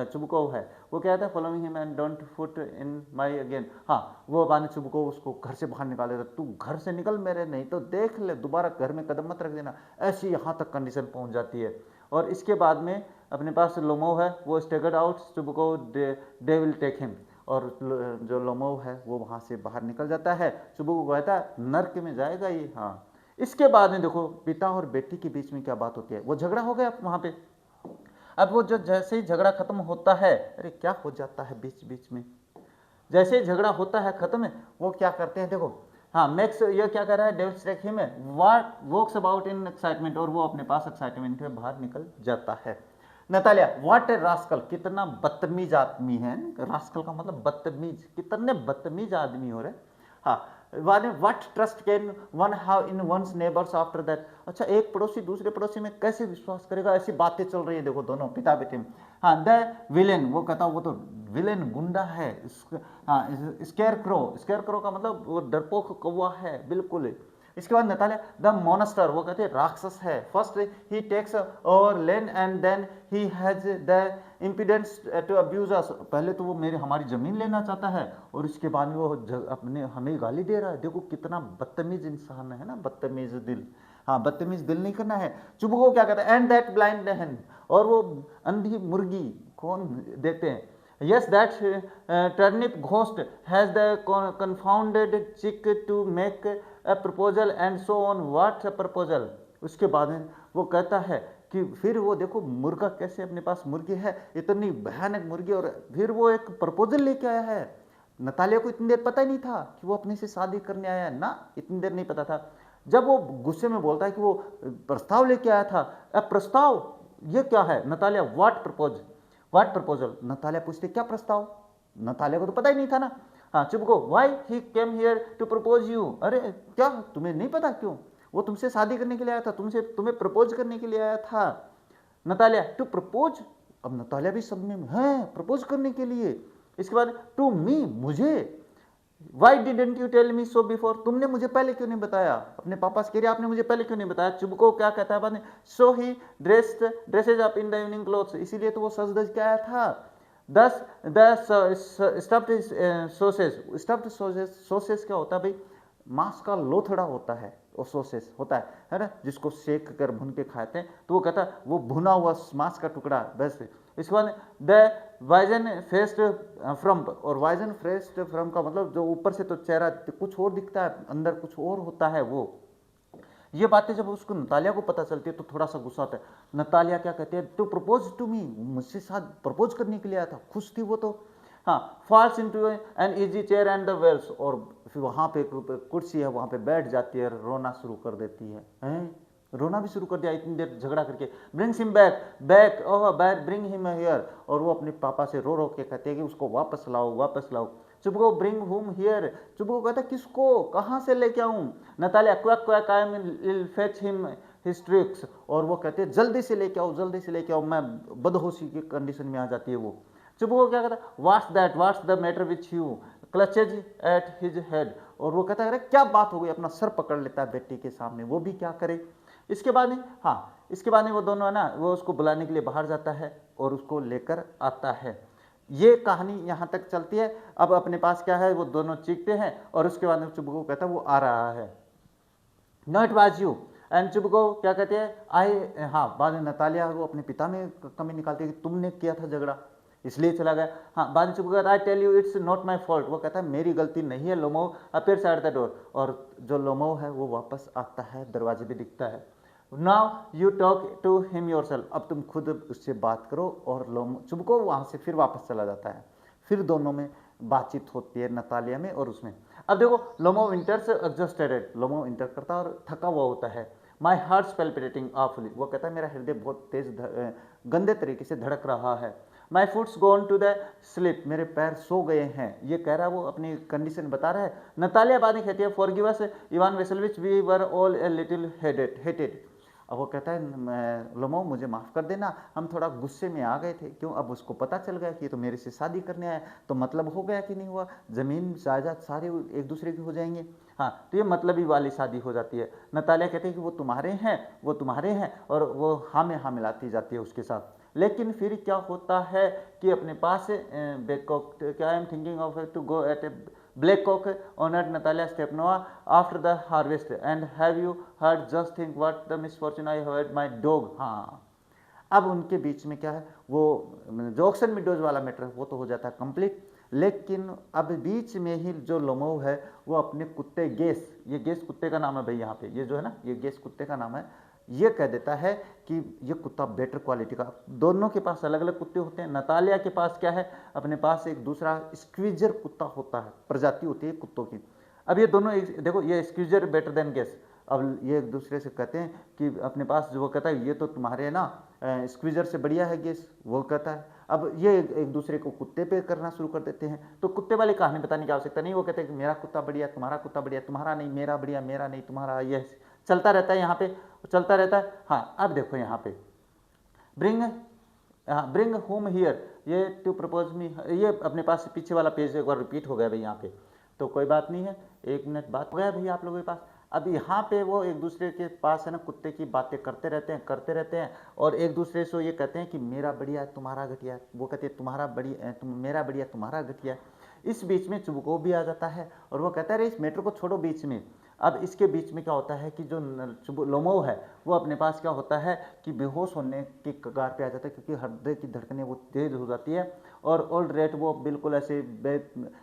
चुबकोव है वो क्या कहता है, following him and don't foot in my again. हाँ, वो बाद में चुबकोव उसको घर से बाहर निकाल देता, तू घर से निकल मेरे, नहीं तो देख ले, दोबारा घर में कदम मत रख देना। ऐसी यहाँ तक कंडीशन पहुँच जाती है। और इसके बाद में अपने पास लोमोव है, वो staggered out, Chubukov they will take him. और जो लोमोव है वो वहाँ से बाहर निकल जाता है। चुबकोव कहता है नर्क में जाएगा ये। हाँ, इसके बाद में देखो पिता और बेटी के बीच में क्या बात होती है, वो झगड़ा हो गया वहाँ पे। अब वो जो जैसे ही झगड़ा खत्म होता है, अरे क्या हो जाता है बीच बीच में, जैसे ही झगड़ा होता है खत्म, वो क्या करते हैं देखो। हाँ, मैक्स ये क्या कर रहा है, devils track him what walks about in excitement, और वो अपने पास एक्साइटमेंट में बाहर निकल जाता है। नतालिया, व्हाट ए रास्कल, कितना बदतमीज आदमी है। रास्कल का मतलब बदतमीज, कितने बदतमीज आदमी हो रहे। हाँ, what trust can one have in one's neighbours after that. अच्छा, एक पड़ोसी दूसरे पड़ोसी में कैसे विश्वास करेगा, ऐसी बातें चल रही है देखो दोनों पिता बेटे में। हाँ, द विलेन, वो कहता वो तो विलेन गुंडा है। हाँ, स्केयर क्रो का मतलब वो डरपोक कौवा है बिल्कुल। इसके बाद नतालिया, द मोनस्टर, वो कहते हैं राक्षस है। First he takes over land and then he has the impudence to abuse us. पहले तो वो हमारी जमीन लेना चाहता है, और इसके बाद में वो अपने हमें गाली दे रहा है। देखो कितना बदतमीज इंसान है ना, बदतमीज दिल। हाँ, बदतमीज दिल नहीं करना है। चुबको क्या कहता है, एंड दैट ब्लाइंड हैन, और वो अंधी मुर्गी कौन देते हैं। Yes, that turnip ghost has the confounded chick to make a proposal and so on. What a proposal? उसके बाद में वो कहता है कि फिर वो देखो मुर्गा कैसे, अपने पास मुर्गी है, इतनी भयानक मुर्गी, और फिर वो एक प्रपोजल लेके आया है। नतालिया को इतनी देर पता ही नहीं था कि वो अपने से शादी करने आया है ना, इतनी देर नहीं पता था। जब वो गुस्से में बोलता है कि वो प्रस्ताव लेके आया था, अब प्रस्ताव ये क्या है Natalia, what propose, what proposal. Natalia पूछते क्या प्रस्ताव, नतालिया को तो पता ही नहीं था ना। हाँ, Chubukov, why he came here to propose you. अरे क्या तुम्हें नहीं पता क्यों, वो तुमसे शादी करने के लिए आया था, तुम्हें प्रपोज करने के लिए आया था। नतालिया, टू प्रपोज, अब नतालिया भी सब में है, प्रपोज करने के लिए। इसके बाद टू मी, मुझे, why didn't you tell me so before, तुमने मुझे पहले क्यों नहीं बताया। अपने पापा से कह रही आपने मुझे पहले क्यों नहीं बताया। चुबको क्या कहता है बाद में, so he dresses up in the evening clothes, इसीलिए तो वो सज धज के आया था। दस स्टफ्ड सोसेस क्या होता है भाई, मांस का लोथड़ा होता है, वो सोसेस होता है ना, जिसको सेक कर भुन के खाते हैं। तो वो कहता है वो भुना हुआ मांस का टुकड़ा बस। इसके बाद द वाइजन फेस्ट फ्रम्प, और वाइजन फेस्ट फ्रम्प का मतलब जो ऊपर से तो चेहरा कुछ और दिखता है, अंदर कुछ और होता है वो। ये बातें जब उसको नतालिया को पता चलती है तो थोड़ा सा गुस्सा आता है। नतालिया क्या कहती है, टू प्रपोज टू मी, मुझसे साथ प्रपोज करने के लिए आया था, खुश थी वो तो। हाँ, falls into an easy chair and the wails, और फिर वहाँ पे कुर्सी है, वहाँ पे बैठ जाती है, रोना शुरू कर देती है। रोना भी शुरू कर दिया इतनी देर झगड़ा करके। Brings him back oh back bring him here, और वो अपने पापा से रो रो के कहते हैं कि उसको वापस लाओ वापस लाओ। चुबको, ब्रिंग हुम हियर, चुबको कहता है किसको, कहाँ से लेके आऊँ। Natalia, quack quack I will fetch him his tricks, और वो कहते हैं जल्दी से लेके आओ जल्दी से लेके आओ, मैं बदहोशी की कंडीशन में आ जाती है वो। चुबको क्या कहता है, what's the matter which you, clutches at his head, और वो कहता है अरे क्या बात हो गई, अपना सर पकड़ लेता है बेटी के सामने, वो भी क्या करे। इसके बाद में हाँ, इसके बाद में वो दोनों है ना, वो उसको बुलाने के लिए बाहर जाता है और उसको लेकर आता है। ये कहानी यहाँ तक चलती है। अब अपने पास क्या है, वो दोनों चीखते हैं, और उसके बाद में चुबको कहता है वो आ रहा है, no it was you, and Chubukov क्या कहते हैं आई। हाँ, बाद में नतालिया वो अपने पिता में कमी निकालती है कि तुमने किया था झगड़ा इसलिए चला गया। हाँ, बाद में चुप कहता है I tell you it's not my fault, वो कहता है मेरी गलती नहीं है। Lomov appears at the door, और जो लोमो है वो वापस आता है, दरवाजे पे दिखता है। Now you talk to him yourself, अब तुम खुद उससे बात करो। और लोमो चुबको वहाँ से फिर वापस चला जाता है। फिर दोनों में बातचीत होती है, नतालिया में और उसमें। अब देखो लोमो इंटर्स एग्जॉस्टेड, लोमो इंटर करता है और थका हुआ होता है। माई हार्ट पैल्पिटेटिंग ऑफुली, वो कहता है मेरा हृदय बहुत तेज गंदे तरीके से धड़क रहा है। My foot's gone to the sleep, मेरे पैर सो गए हैं, ये कह रहा है, वो अपनी कंडीशन बता रहा है। नतालिया बाद में कहती है forgive us Ivan Vasilevich, we were all a little heated. अब वो कहता है लोमो मुझे माफ़ कर देना, हम थोड़ा गुस्से में आ गए थे। क्यों, अब उसको पता चल गया कि तो मेरे से शादी करने आया, तो मतलब हो गया कि नहीं हुआ, ज़मीन जायदाद सारे एक दूसरे के हो जाएंगे। हाँ, तो ये मतलबी वाली शादी हो जाती है। नतालिया कहती है कि वो तुम्हारे हैं और वो हाँ में हाँ मिलाती जाती है उसके साथ। लेकिन फिर क्या होता है कि अपने पास बैकॉक, क्या I am thinking of to go at a black cock honoured Natalia Stepanovna after the harvest and have you heard just think what the misfortune I heard my dog. हाँ, अब उनके बीच में क्या है, वो जो ऑक्सन मिडोज वाला मैटर है वो तो हो जाता है कंप्लीट। लेकिन अब बीच में ही जो लोमोव है वो अपने कुत्ते गेस, ये गेस कुत्ते का नाम है भाई, यहाँ पे ये जो है ना, ये गेस कुत्ते का नाम है, ये कह देता है कि ये कुत्ता बेटर क्वालिटी का। दोनों के पास अलग अलग कुत्ते होते हैं। नतालिया के पास क्या है, अपने पास एक दूसरा स्क्वीजर कुत्ता होता है, प्रजाति होती है कुत्तों की। अब ये दोनों देखो, ये स्क्वीजर बेटर देन गेस। अब ये एक दूसरे से कहते हैं कि अपने पास जो वो कहता है ये तो तुम्हारे है ना स्क्वीजर से बढ़िया है गेस, वो कहता है। अब ये एक दूसरे को कुत्ते पे करना शुरू कर देते हैं। तो कुत्ते वाली कहानी बताने की आवश्यकता नहीं, वो कहते हैं कि मेरा कुत्ता बढ़िया, तुम्हारा कुत्ता बढ़िया, तुम्हारा नहीं मेरा बढ़िया, मेरा नहीं तुम्हारा, ये चलता रहता है यहाँ पे, चलता रहता है। हाँ, अब देखो यहाँ पे ब्रिंग होम हियर, ये टू प्रपोज मी, ये अपने पास पीछे वाला पेज एक बार रिपीट हो गया भाई यहाँ पे, तो कोई बात नहीं है, 1 मिनट बात हो गया भैया आप लोगों के पास। अब यहाँ पे वो एक दूसरे के पास है ना कुत्ते की बातें करते रहते हैं और एक दूसरे से ये कहते हैं कि मेरा बढ़िया तुम्हारा घटिया, वो कहते हैं तुम्हारा बढ़िया मेरा बढ़िया तुम्हारा घटिया। इस बीच में चुबको भी आ जाता है और वो कहता है अरे इस मैटर को छोड़ो बीच में। अब इसके बीच में क्या होता है कि जो लोमोव है वो अपने पास क्या होता है कि बेहोश होने के कगार पे आ जाता है, क्योंकि हृदय की धड़कनें वो तेज हो जाती है और ऑल रेट वो बिल्कुल ऐसे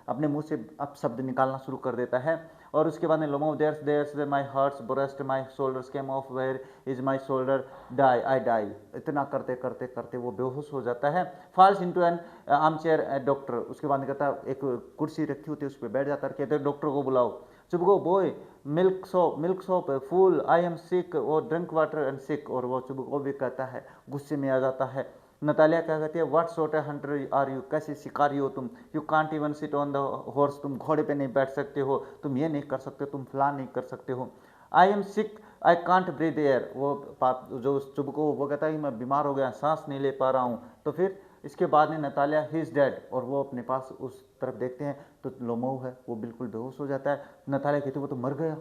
अपने मुंह से अपशब्द निकालना शुरू कर देता है। और उसके बाद में Lomov there's my heart's breast my shoulders came off where is my shoulder die I die, इतना करते करते करते वो बेहोश हो जाता है। Falls into an arm chair doctor, उसके बाद कहता है एक कुर्सी रखी होती है उस पर बैठ जाता है, कहते हैं डॉक्टर को बुलाओ। Chubukov boy milk soap fool I am sick और ड्रिंक वाटर एंड सिक, और वो चुबको भी कहता है, गुस्से में आ जाता है। नतालिया क्या कहती है what sort of hunter are you, कैसे शिकारी हो तुम, you can't even sit on the horse, तुम घोड़े पे नहीं बैठ सकते हो, तुम ये नहीं कर सकते, तुम फलां नहीं कर सकते हो। I am sick I can't breathe air, वो जो चुबको वो कहता है कि मैं बीमार हो गया, सांस नहीं ले पा रहा हूँ। तो फिर इसके बाद में नतालिया ही इज डेड, और वो अपने पास उस तरफ देखते हैं तो लोमोव है वो बिल्कुल बेहोश हो जाता है। नतालिया कहती है वो तो मर गया।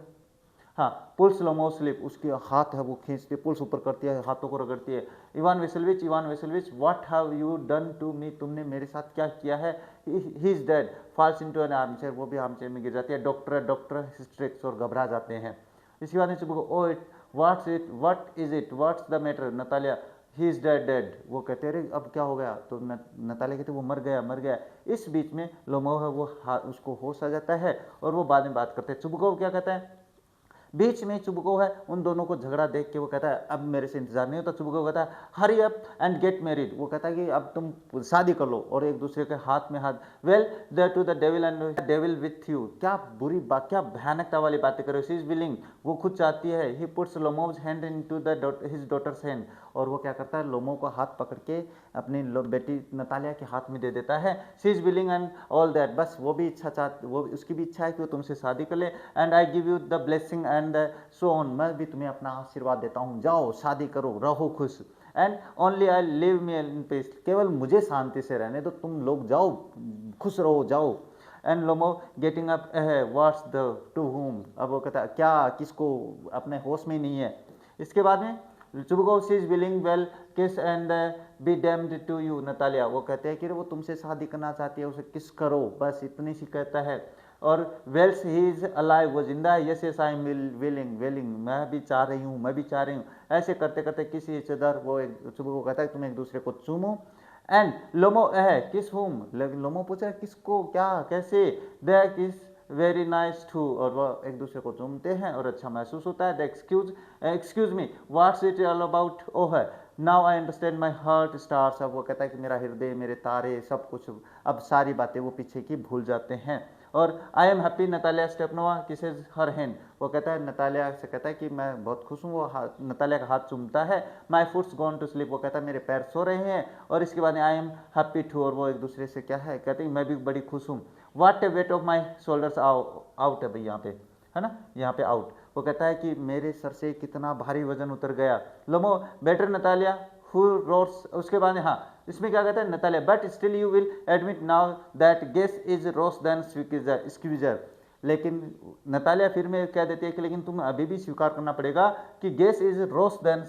हाँ, पुल्स लोमोव स्लिप, उसके हाथ है वो खींचती है, पुल्स ऊपर करती है, हाथों को रगड़ती है। Ivan Vasilevich what have you done to me, तुमने मेरे साथ क्या किया है। He is dead falls into an arm chair, वो भी आर्म चेयर में गिर जाती है। डॉक्टर हिस्ट्रिक्स, और घबरा जाते हैं। इसके बाद नीचे oh it what is it what's the matter, Natalia he is dead, वो कहते हैं अरे अब क्या हो गया, तो नतालिया कहते वो मर गया। इस बीच में लोमोव है वो उसको होश आ जाता है और वो बाद में बात करते हैं। चुबको क्या कहता है, बीच में चुबको है उन दोनों को झगड़ा देख के वो कहता है अब मेरे से इंतजार नहीं होता। चुबको कहता है hurry up and get married, वो कहता है कि अब तुम शादी कर लो, और एक दूसरे के हाथ में हाथ। Well there to the devil and devil with you, क्या बुरी बात, क्या भयानकता वाली बातें कर रहे हो। शी इज विलिंग, वो खुद चाहती है। He puts Lomov's hand into the his daughter's hand, और वो क्या करता है लोमोव का हाथ पकड़ के अपनी बेटी नतालिया के हाथ में दे देता है। She is willing and all that, बस वो भी इच्छा चाहती, वो उसकी भी इच्छा है कि वो तुमसे शादी कर ले। And I give you the blessing and so on, मैं भी तुम्हें अपना आशीर्वाद देता हूँ, जाओ शादी करो, रहो खुश। And only I live me in peace, केवल मुझे शांति से रहने दो, तुम लोग जाओ खुश रहो, जाओ। And Lomov getting up what's the to whom, अब वो कहता है क्या किसको, अपने होश में ही नहीं है। इसके बाद में Chubukov she is willing well kiss and be damned to you, Natalia वो कहते हैं कि वो तुमसे शादी करना चाहती है, उसे किस करो, बस इतनी सी कहता है। और वेल्स ही इज अलाइव, वो जिंदा है। Yes yes I am willing, मैं भी चाह रही हूँ। ऐसे करते करते किसी इच्छेदार वो एक चुबको कहता है तुम एक दूसरे को चूमो। एंड लोमो है किस हुम, लोमो पूछा किसको, क्या, कैसे। दे किस वेरी नाइस टू, और वह एक दूसरे को चूमते हैं और अच्छा महसूस होता है। Excuse me what's it all about, oh है now I understand my heart starts, अब वो कहता है कि मेरा हृदय, मेरे तारे, सब कुछ, अब सारी बातें वो पीछे की भूल जाते हैं। और I am happy, Natalia Stepanova kisses her hand, वो कहता है नतालिया से कहता है कि मैं बहुत खुश हूँ, वो नतालिया का हाथ चूमता है। My foots gone to sleep, वो कहता है मेरे पैर सो रहे हैं। और इसके बाद आई एम हैप्पी टू, और वो एक दूसरे से क्या है कहते हैं मैं भी बड़ी खुश हूँ। What A weight of my shoulders out है भाई यहाँ पे, है ना, यहाँ पे आउट, वो कहता है कि मेरे सर से कितना भारी वजन उतर गया। Lomov better Natalia who rots, उसके बाद हाँ इसमें क्या कहता है Natalia but still you will admit now that Guess is worse than Squeezer, लेकिन नतालिया फिर में कह देती है कि लेकिन तुम अभी भी स्वीकार करना पड़ेगा कि Guess is worse than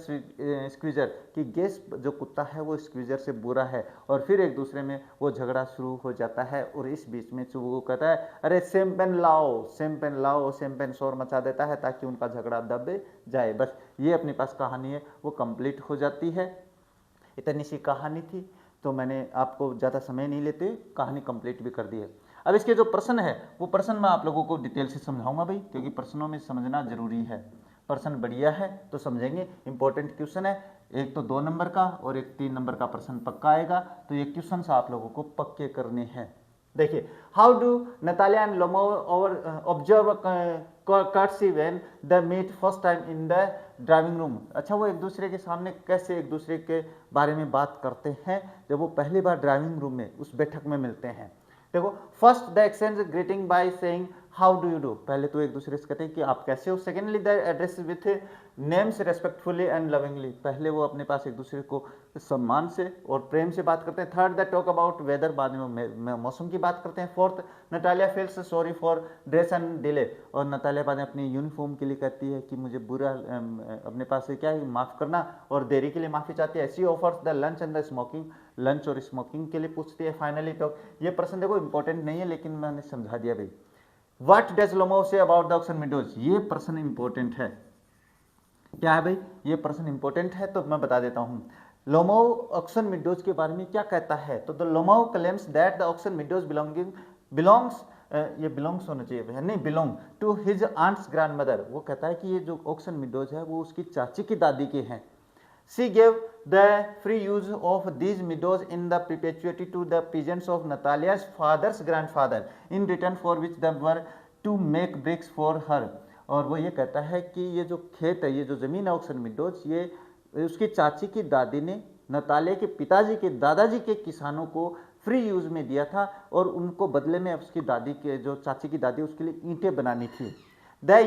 Squeezer, कि गैस जो कुत्ता है वो स्क्वीजर से बुरा है। और फिर एक दूसरे में वो झगड़ा शुरू हो जाता है और इस बीच में चुबुको कहता है अरे शैंपेन लाओ, शैंपेन लाओ, शैंपेन शोर मचा देता है ताकि उनका झगड़ा दब जाए। बस ये अपने पास कहानी है वो कंप्लीट हो जाती है। इतनी सी कहानी थी, तो मैंने आपको ज़्यादा समय नहीं लेते कहानी कंप्लीट भी कर दी है। अब इसके जो प्रश्न है वो प्रश्न मैं आप लोगों को डिटेल से समझाऊंगा भाई, क्योंकि प्रश्नों में समझना जरूरी है। प्रश्न बढ़िया है तो समझेंगे, इंपॉर्टेंट क्वेश्चन है। एक तो 2 नंबर का और एक 3 नंबर का प्रश्न पक्का आएगा, तो ये क्वेश्चन आप लोगों को पक्के करने हैं। देखिए, how do Natalia and Lomov observe courtesy when they meet first time in the drawing room. अच्छा, वो एक दूसरे के सामने कैसे एक दूसरे के बारे में बात करते हैं जब वो पहली बार ड्राइविंग रूम में उस बैठक में मिलते हैं। देखो, first the exchange greeting by saying how do you do, पहले तो एक दूसरे से कहते हैं कि आप कैसे हो। Secondly the address with names respectfully and lovingly, पहले वो अपने पास एक दूसरे को सम्मान से और प्रेम से बात करते हैं। Third the talk about whether, बाद में मौसम की बात करते हैं। Fourth Natalia feels sorry for dress and delay, और नतालिया बाद में अपनी यूनिफॉर्म के लिए कहती है कि मुझे बुरा अपने पास से क्या है माफ़ करना और देरी के लिए माफ़ी चाहती है। She offers the lunch and the smoking, lunch और स्मोकिंग के लिए पूछती है। फाइनली टॉक, ये प्रश्न देखो इंपॉर्टेंट नहीं है लेकिन मैंने समझा दिया भाई। What does लोमो say about the Oxen meadows, ये प्रश्न इंपॉर्टेंट है। क्या है भाई, ये प्रश्न इंपॉर्टेंट है तो मैं बता देता हूं। लोमो ऑक्सन मिडोज के बारे में क्या कहता है, तो the Lomov claims that the Oxen meadows belongs ये बिलोंग्स होना चाहिए नहीं, belong to his aunt's grand mother. वो कहता है कि ये जो ऑक्सन मिडोज है वो उसकी चाची की दादी के हैं। She gave the free use of these meadows in the perpetuity to the peasants of Natalia's father's grandfather, in return for which they were to make bricks for her। और वो ये कहता है कि ये जो खेत है, ये जो ज़मीन है ऑक्सन मिडोज, ये उसकी चाची की दादी ने नतालिया के पिताजी के दादाजी के किसानों को फ्री यूज़ में दिया था, और उनको बदले में उसकी दादी के जो चाची की दादी उसके लिए ईंटें बनानी थी। They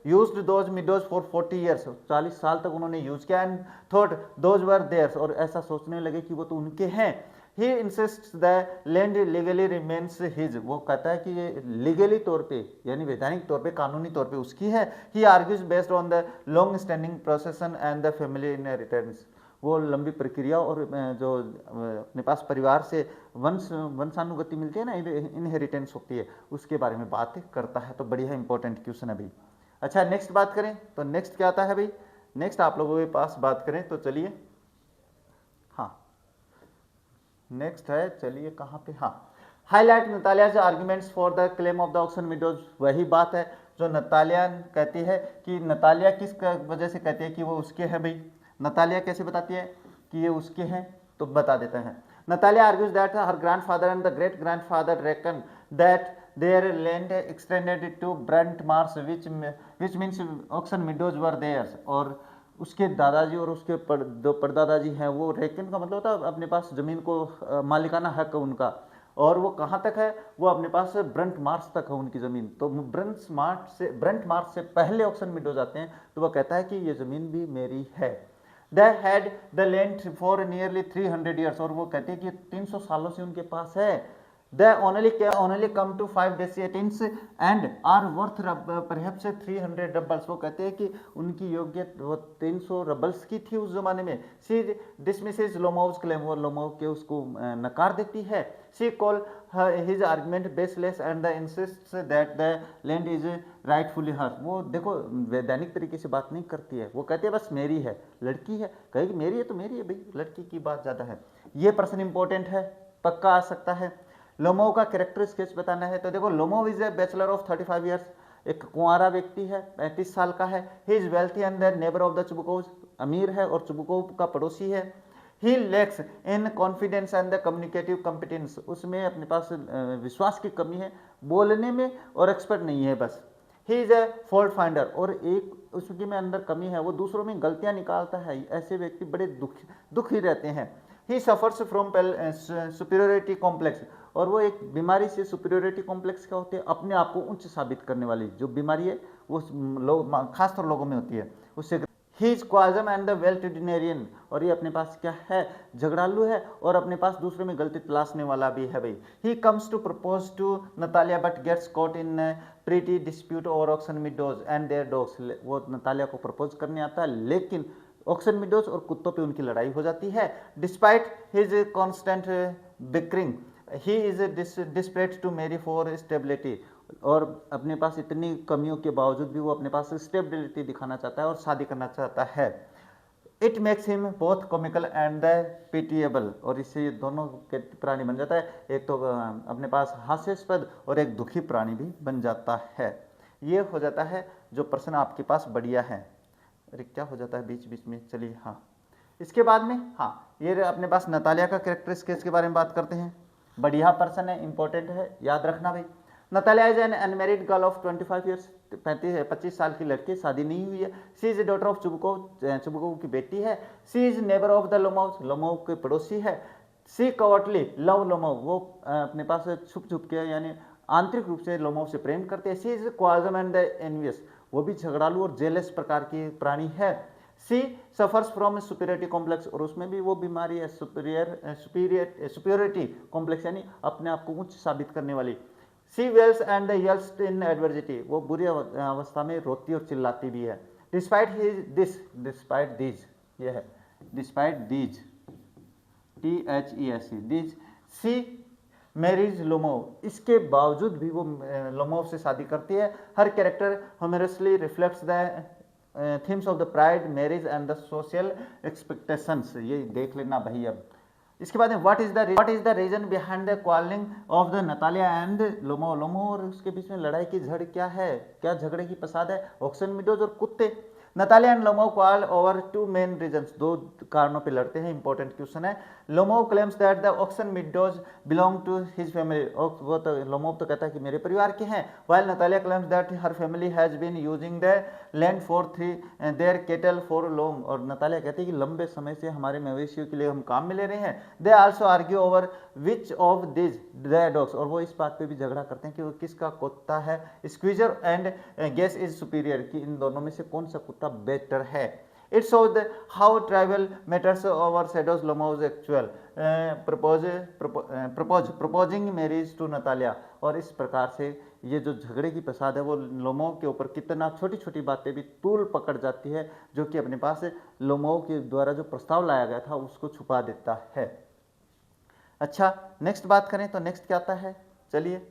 used those meadows for 40 years, 40 साल तक उन्होंने यूज किया। And thought those were theirs, और ऐसा सोचने लगे कि वो तो उनके हैं। He insists the land legally remains his, वो कहता है कि ये लीगली तौर पे यानी वैधानिक तौर पे कानूनी तौर पे उसकी है। He argues based on the long standing procession and the family inheritance, वो लंबी प्रक्रिया और जो अपने पास परिवार से वंशानुगति मिलती है ना, इनहेरिटेंस होती है, उसके बारे में बात करता है। तो बढ़िया इंपॉर्टेंट क्वेश्चन है भाई। अच्छा, नेक्स्ट बात करें तो नेक्स्ट क्या आता है भाई, नेक्स्ट आप लोगों के पास बात करें तो चलिए, हाँ नेक्स्ट है, चलिए कहाँ पे, हाँ highlight Natalia's arguments for the claim of the Oxen meadows. वही बात है जो नतालिया कहती है कि नतालिया किस वजह से कहती है कि वो उसके हैं भाई। नतालिया कैसे बताती है कि ये उसके हैं, तो बता देते हैं। Natalia argues that her grandfather and the great grandfather reckon that their land extended to Burnt Marsh which means Oxen Meadows were theirs, और उसके दादाजी और उसके जो परदादाजी हैं वो रेकन का मतलब होता है अपने पास ज़मीन को मालिकाना हक है उनका, और वो कहाँ तक है, वो अपने पास ब्रंट मार्स तक है उनकी ज़मीन। तो ब्रंट मार्स से पहले ऑक्सन मिडोज आते हैं, तो वो कहता है कि ये ज़मीन भी मेरी है। They had the land for nearly 300 years, और वो कहते हैं कि 300 सालों से उनके पास है। They only come to 5 deciatins and are worth perhaps 300 rubles, वो कहते हैं कि उनकी योग्यत वो 300 रबल्स की थी उस जमाने में। She dismisses Lomov's claim, वो लोमोव के उसको नकार देती है। She call his argument baseless and insists that the land is rightfully hers, वो देखो वैधानिक तरीके से बात नहीं करती है, वो कहते हैं बस मेरी है, लड़की है, कहेगी मेरी है तो मेरी है भाई, लड़की की बात ज़्यादा है। ये प्रश्न इंपॉर्टेंट है, पक्का आ सकता है। लोमोव का कैरेक्टर स्केच बताना है तो देखो, Lomov is a bachelor of 35 years, एक कुंवारा व्यक्ति है, 35 साल का है। He is wealthy and the neighbour of the Chubukov, अमीर है और चुबुकोव का पड़ोसी है। He lacks in confidence and the communicative competence, उसमें अपने पास विश्वास की कमी है, बोलने में और एक्सपर्ट नहीं है बस। He is a fault finder, और एक उसके में अंदर कमी है, वो दूसरों में गलतियां निकालता है। ऐसे व्यक्ति बड़े दुखी रहते हैं। ही सफर्स फ्रॉम सुपीरियोरिटी कॉम्प्लेक्स, और वो एक बीमारी से, सुपीरियोरिटी कॉम्प्लेक्स क्या होते हैं, अपने आप को उच्च साबित करने वाली जो बीमारी है वो लोग खासतौर लोगों में होती है उससे। ही इज क्वाजम एंड द वेल्टिडिनेरियन, और ये अपने पास क्या है, झगड़ालू है और अपने पास दूसरे में गलती तलाशने वाला भी है भाई। He comes to propose to Natalia but gets caught in pretty dispute over Oxen Meadows and their dogs. वो नतालिया को प्रपोज करने आता है लेकिन ऑक्सन मिडोज और कुत्तों पे उनकी लड़ाई हो जाती है। Despite his constant bickering he is desperate to marry for stability, और अपने पास इतनी कमियों के बावजूद भी वो अपने पास स्टेबिलिटी दिखाना चाहता है और शादी करना चाहता है। It makes him both comical and the pitiable, और इससे ये दोनों के प्राणी बन जाता है, एक तो अपने पास हास्यास्पद और एक दुखी प्राणी भी बन जाता है। ये हो जाता है जो प्रश्न आपके पास बढ़िया है। अरे क्या हो जाता है बीच बीच में, चलिए हाँ। इसके बाद में हाँ, ये अपने पास नतालिया का कैरेक्टर स्केच के बारे में बात करते हैं। बढ़िया पर्सन है, इंपॉर्टेंट है, याद रखना भाई। Natalia is an unmarried girl of 25 years, 25 साल की लड़की, शादी नहीं हुई है। She is daughter of Chubukov, Chubukov की बेटी है। She is neighbour of the Lomov, Lomov के पड़ोसी है। सी कवर्टली लव लोमोव, वो अपने पास छुप छुप के यानी आंतरिक रूप से लोमोव से प्रेम करते हैं। सी इज क्वाजम एंड द एनवियस, वो भी झगड़ालू और जेलस प्रकार की प्राणी है। सी सफर्स फ्रॉम सुपीरियरिटी कॉम्प्लेक्स, और उसमें भी वो बीमारी है सुपीरियरिटी कॉम्प्लेक्स, यानी अपने आप को उच्च साबित करने वाली। She wails and yells in adversity, वो बुरी अवस्था में रोती और चिल्लाती भी है। डिस्पाइट डिस्पाइट दीज, ये है despite these, THES these, she marries Lomov, इसके बावजूद भी वो लोमोव से शादी करती है। हर character humorously reflects the themes of the pride, marriage and the social expectations, ये देख लेना भाई। अब इसके बाद what is the reason behind the quarrelling of the Natalia and Lomov, Lomov और उसके बीच में लड़ाई की जड़ क्या है, क्या झगड़े की फसाद है, ऑक्सन मिडोज और कुत्ते। Natalia and Lomov quarrel over two main reasons, दो कारणों पे लड़ते हैं, इंपॉर्टेंट क्वेश्चन है। Lomov claims that the Oxen meadows belong to his family, वो तो लोमो तो कहता है कि मेरे परिवार के हैं, while Natalia claims that her family has been using the land for their cattle for long, और नतालिया कहती है कि लंबे समय से हमारे मवेशियों के लिए हम काम में ले रहे हैं। They also argue over which of this their dogs, और वो इस बात पे भी झगड़ा करते हैं कि वो किसका कुत्ता है, Squeezer and Guess is superior, कि इन दोनों में से कौन सा कुत्ता बेटर है। It shows how tribal matters overshadows Lomov's actual proposing marriage to Natalia, और इस प्रकार से ये जो झगड़े की फसाद है वो लोमोव के ऊपर कितना छोटी छोटी बातें भी तूल पकड़ जाती है, जो कि अपने पास लोमोव के द्वारा जो प्रस्ताव लाया गया था उसको छुपा देता है। अच्छा, नेक्स्ट बात करें तो नेक्स्ट क्या आता है, चलिए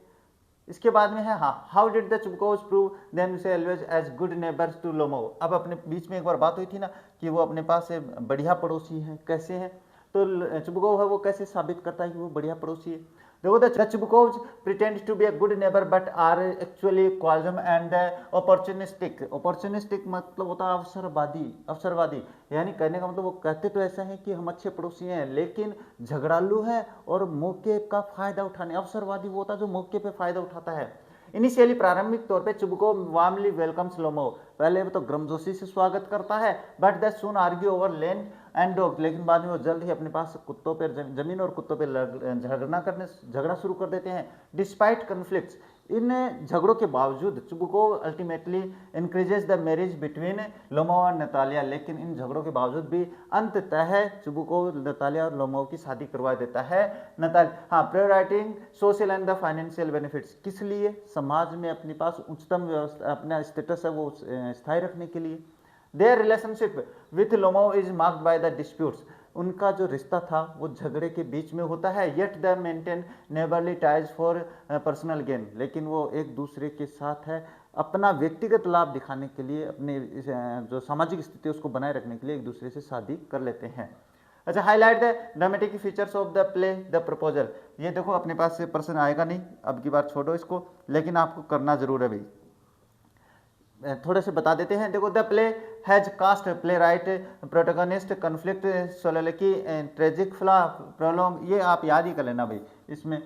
इसके बाद में है हाँ, how did the Chubukovs prove themselves as good neighbours to Lomov. अब अपने बीच में एक बार बात हुई थी ना कि वो अपने पास बढ़िया पड़ोसी हैं, कैसे हैं, तो चुबकोव है वो कैसे साबित करता है कि वो बढ़िया पड़ोसी है। देखो the Chubukovs pretend to be a good neighbour but are actually quarrelsome and opportunistic, opportunistic मतलब होता है अवसरवादी, यानी कहने का मतलब वो कहते तो ऐसा है कि हम अच्छे पड़ोसी हैं लेकिन झगड़ालू है और मौके का फायदा उठाने, अवसरवादी वो होता है जो मौके पे फायदा उठाता है। इनिशियली प्रारंभिक तौर पे चुबकोव वार्मली वेलकम्स लोमोव, पहले तो गर्मजोशी से स्वागत करता है, but that soon argue over land and dog, लेकिन बाद में वो जल्द ही अपने पास कुत्तों पर जमीन और कुत्तों पर झगड़ा शुरू कर देते हैं। डिस्पाइट कन्फ्लिक्ट्स, इन झगड़ों के बावजूद Chubukov ultimately increases the marriage between Lomov और नतालिया, लेकिन इन झगड़ों के बावजूद भी अंततः चुबकोव नतालिया और लोमोव की शादी करवा देता है। हाँ, prioritising social and the financial benefits, किस लिए, समाज में अपने पास उच्चतम व्यवस्था अपना स्टेटस है वो स्थायी रखने के लिए। Their relationship with Lomov is marked by the disputes, उनका जो रिश्ता था वो झगड़े के बीच में होता है। Yet the maintain neighbourly ties for personal gain, लेकिन वो एक दूसरे के साथ है अपना व्यक्तिगत लाभ दिखाने के लिए, अपने जो सामाजिक स्थिति उसको बनाए रखने के लिए एक दूसरे से शादी कर लेते हैं। अच्छा, highlight the dramatic features of the play the proposal, ये देखो अपने पास से प्रश्न आएगा नहीं, अब की बार छोड़ो इसको, लेकिन आपको करना जरूर है भाई, थोड़े से बता देते हैं। देखो the play has cast playwright protagonist conflict soliloquy tragic flaw prologue, ये आप याद ही कर लेना भाई, इसमें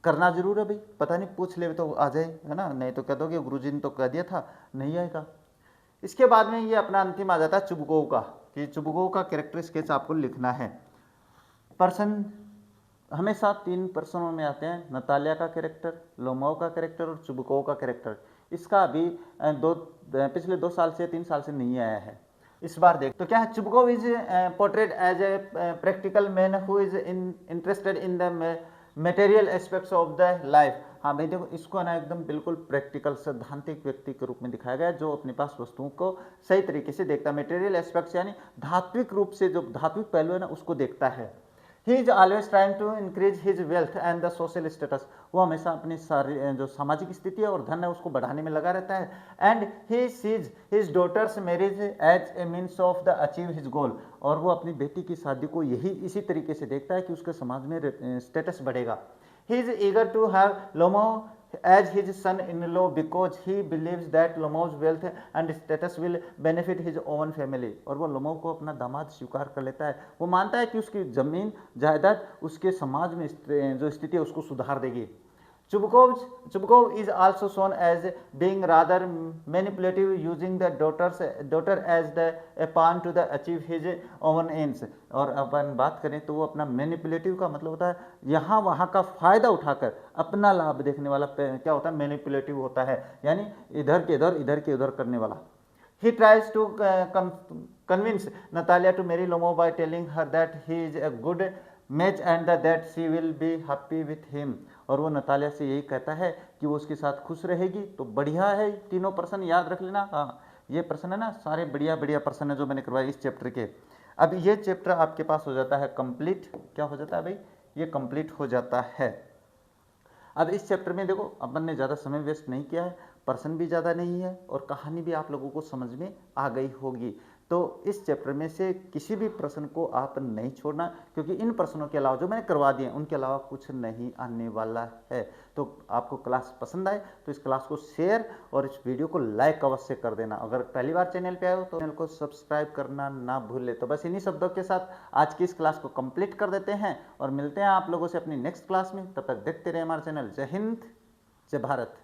करना जरूर है भाई, पता नहीं पूछ ले तो आ जाए, है ना, नहीं तो कह दोगे गुरुजी ने तो कह दिया था, नहीं आएगा। इसके बाद में ये अपना अंतिम आ जाता है चुबकोव का, कि चुबकोव का कैरेक्टर स्केच आपको लिखना है। पर्सन हमेशा 3 पर्सनों में आते हैं, नतालिया का कैरेक्टर, लोमोव का कैरेक्टर और चुबकोव का कैरेक्टर। इसका अभी पिछले 2 साल से 3 साल से नहीं आया है। इस बार देख तो क्या है, Chubukov is portrait as a practical man who is interested in the material aspects of the life. हाँ भाई देखो, इसको ना एकदम बिल्कुल प्रैक्टिकल सैद्धांतिक व्यक्ति के रूप में दिखाया गया है, जो अपने पास वस्तुओं को सही तरीके से देखता है। मटेरियल एस्पेक्ट्स यानी धात्विक रूप से, जो धात्विक पहलू है ना, उसको देखता है। He is always trying to increase his wealth and the social status. वो हमेशा अपनी सारी जो सामाजिक स्थिति है और धन है उसको बढ़ाने में लगा रहता है। And he sees his daughter's marriage as a means of the achieve his goal. और वो अपनी बेटी की शादी को यही इसी तरीके से देखता है कि उसके समाज में स्टेटस बढ़ेगा। He is eager to have Lomov as his son-in-law because he believes that Lomov's wealth and status will benefit his own family। और वो लोमोव को अपना दामाद स्वीकार कर लेता है। वो मानता है कि उसकी जमीन जायदाद उसके समाज में जो स्थिति है उसको सुधार देगी। Chubukov is also shown as being rather manipulative, using the daughter as a pawn to achieve his own ends। और अपन बात करें तो वो अपना मैनिपुलेटिव का मतलब होता है यहाँ वहाँ का फायदा उठाकर अपना लाभ देखने वाला क्या होता है, मैनिपुलेटिव होता है, यानी इधर के इधर करने वाला। He tries to convince Natalia to marry Lomov by telling her that he is a good match and that she will be happy with him। और वो नतालिया से यही कहता है कि वो उसके साथ खुश रहेगी। तो बढ़िया है, तीनों प्रश्न याद रख लेना। हाँ, ये प्रश्न है ना, सारे बढ़िया प्रश्न है जो मैंने करवाए इस चैप्टर के। अब ये चैप्टर आपके पास हो जाता है कंप्लीट। क्या हो जाता है भाई, ये कंप्लीट हो जाता है। अब इस चैप्टर में देखो अपन ने ज़्यादा समय वेस्ट नहीं किया है, प्रश्न भी ज़्यादा नहीं है और कहानी भी आप लोगों को समझ में आ गई होगी। तो इस चैप्टर में से किसी भी प्रश्न को आप नहीं छोड़ना, क्योंकि इन प्रश्नों के अलावा जो मैंने करवा दिए उनके अलावा कुछ नहीं आने वाला है। तो आपको क्लास पसंद आए तो इस क्लास को शेयर और इस वीडियो को लाइक अवश्य कर देना। अगर पहली बार चैनल पे आए हो तो चैनल को सब्सक्राइब करना ना भूले। तो बस इन्हीं शब्दों के साथ आज की इस क्लास को कंप्लीट कर देते हैं और मिलते हैं आप लोगों से अपनी नेक्स्ट क्लास में। तब तक देखते रहे हमारा चैनल। जय हिंद, जय भारत।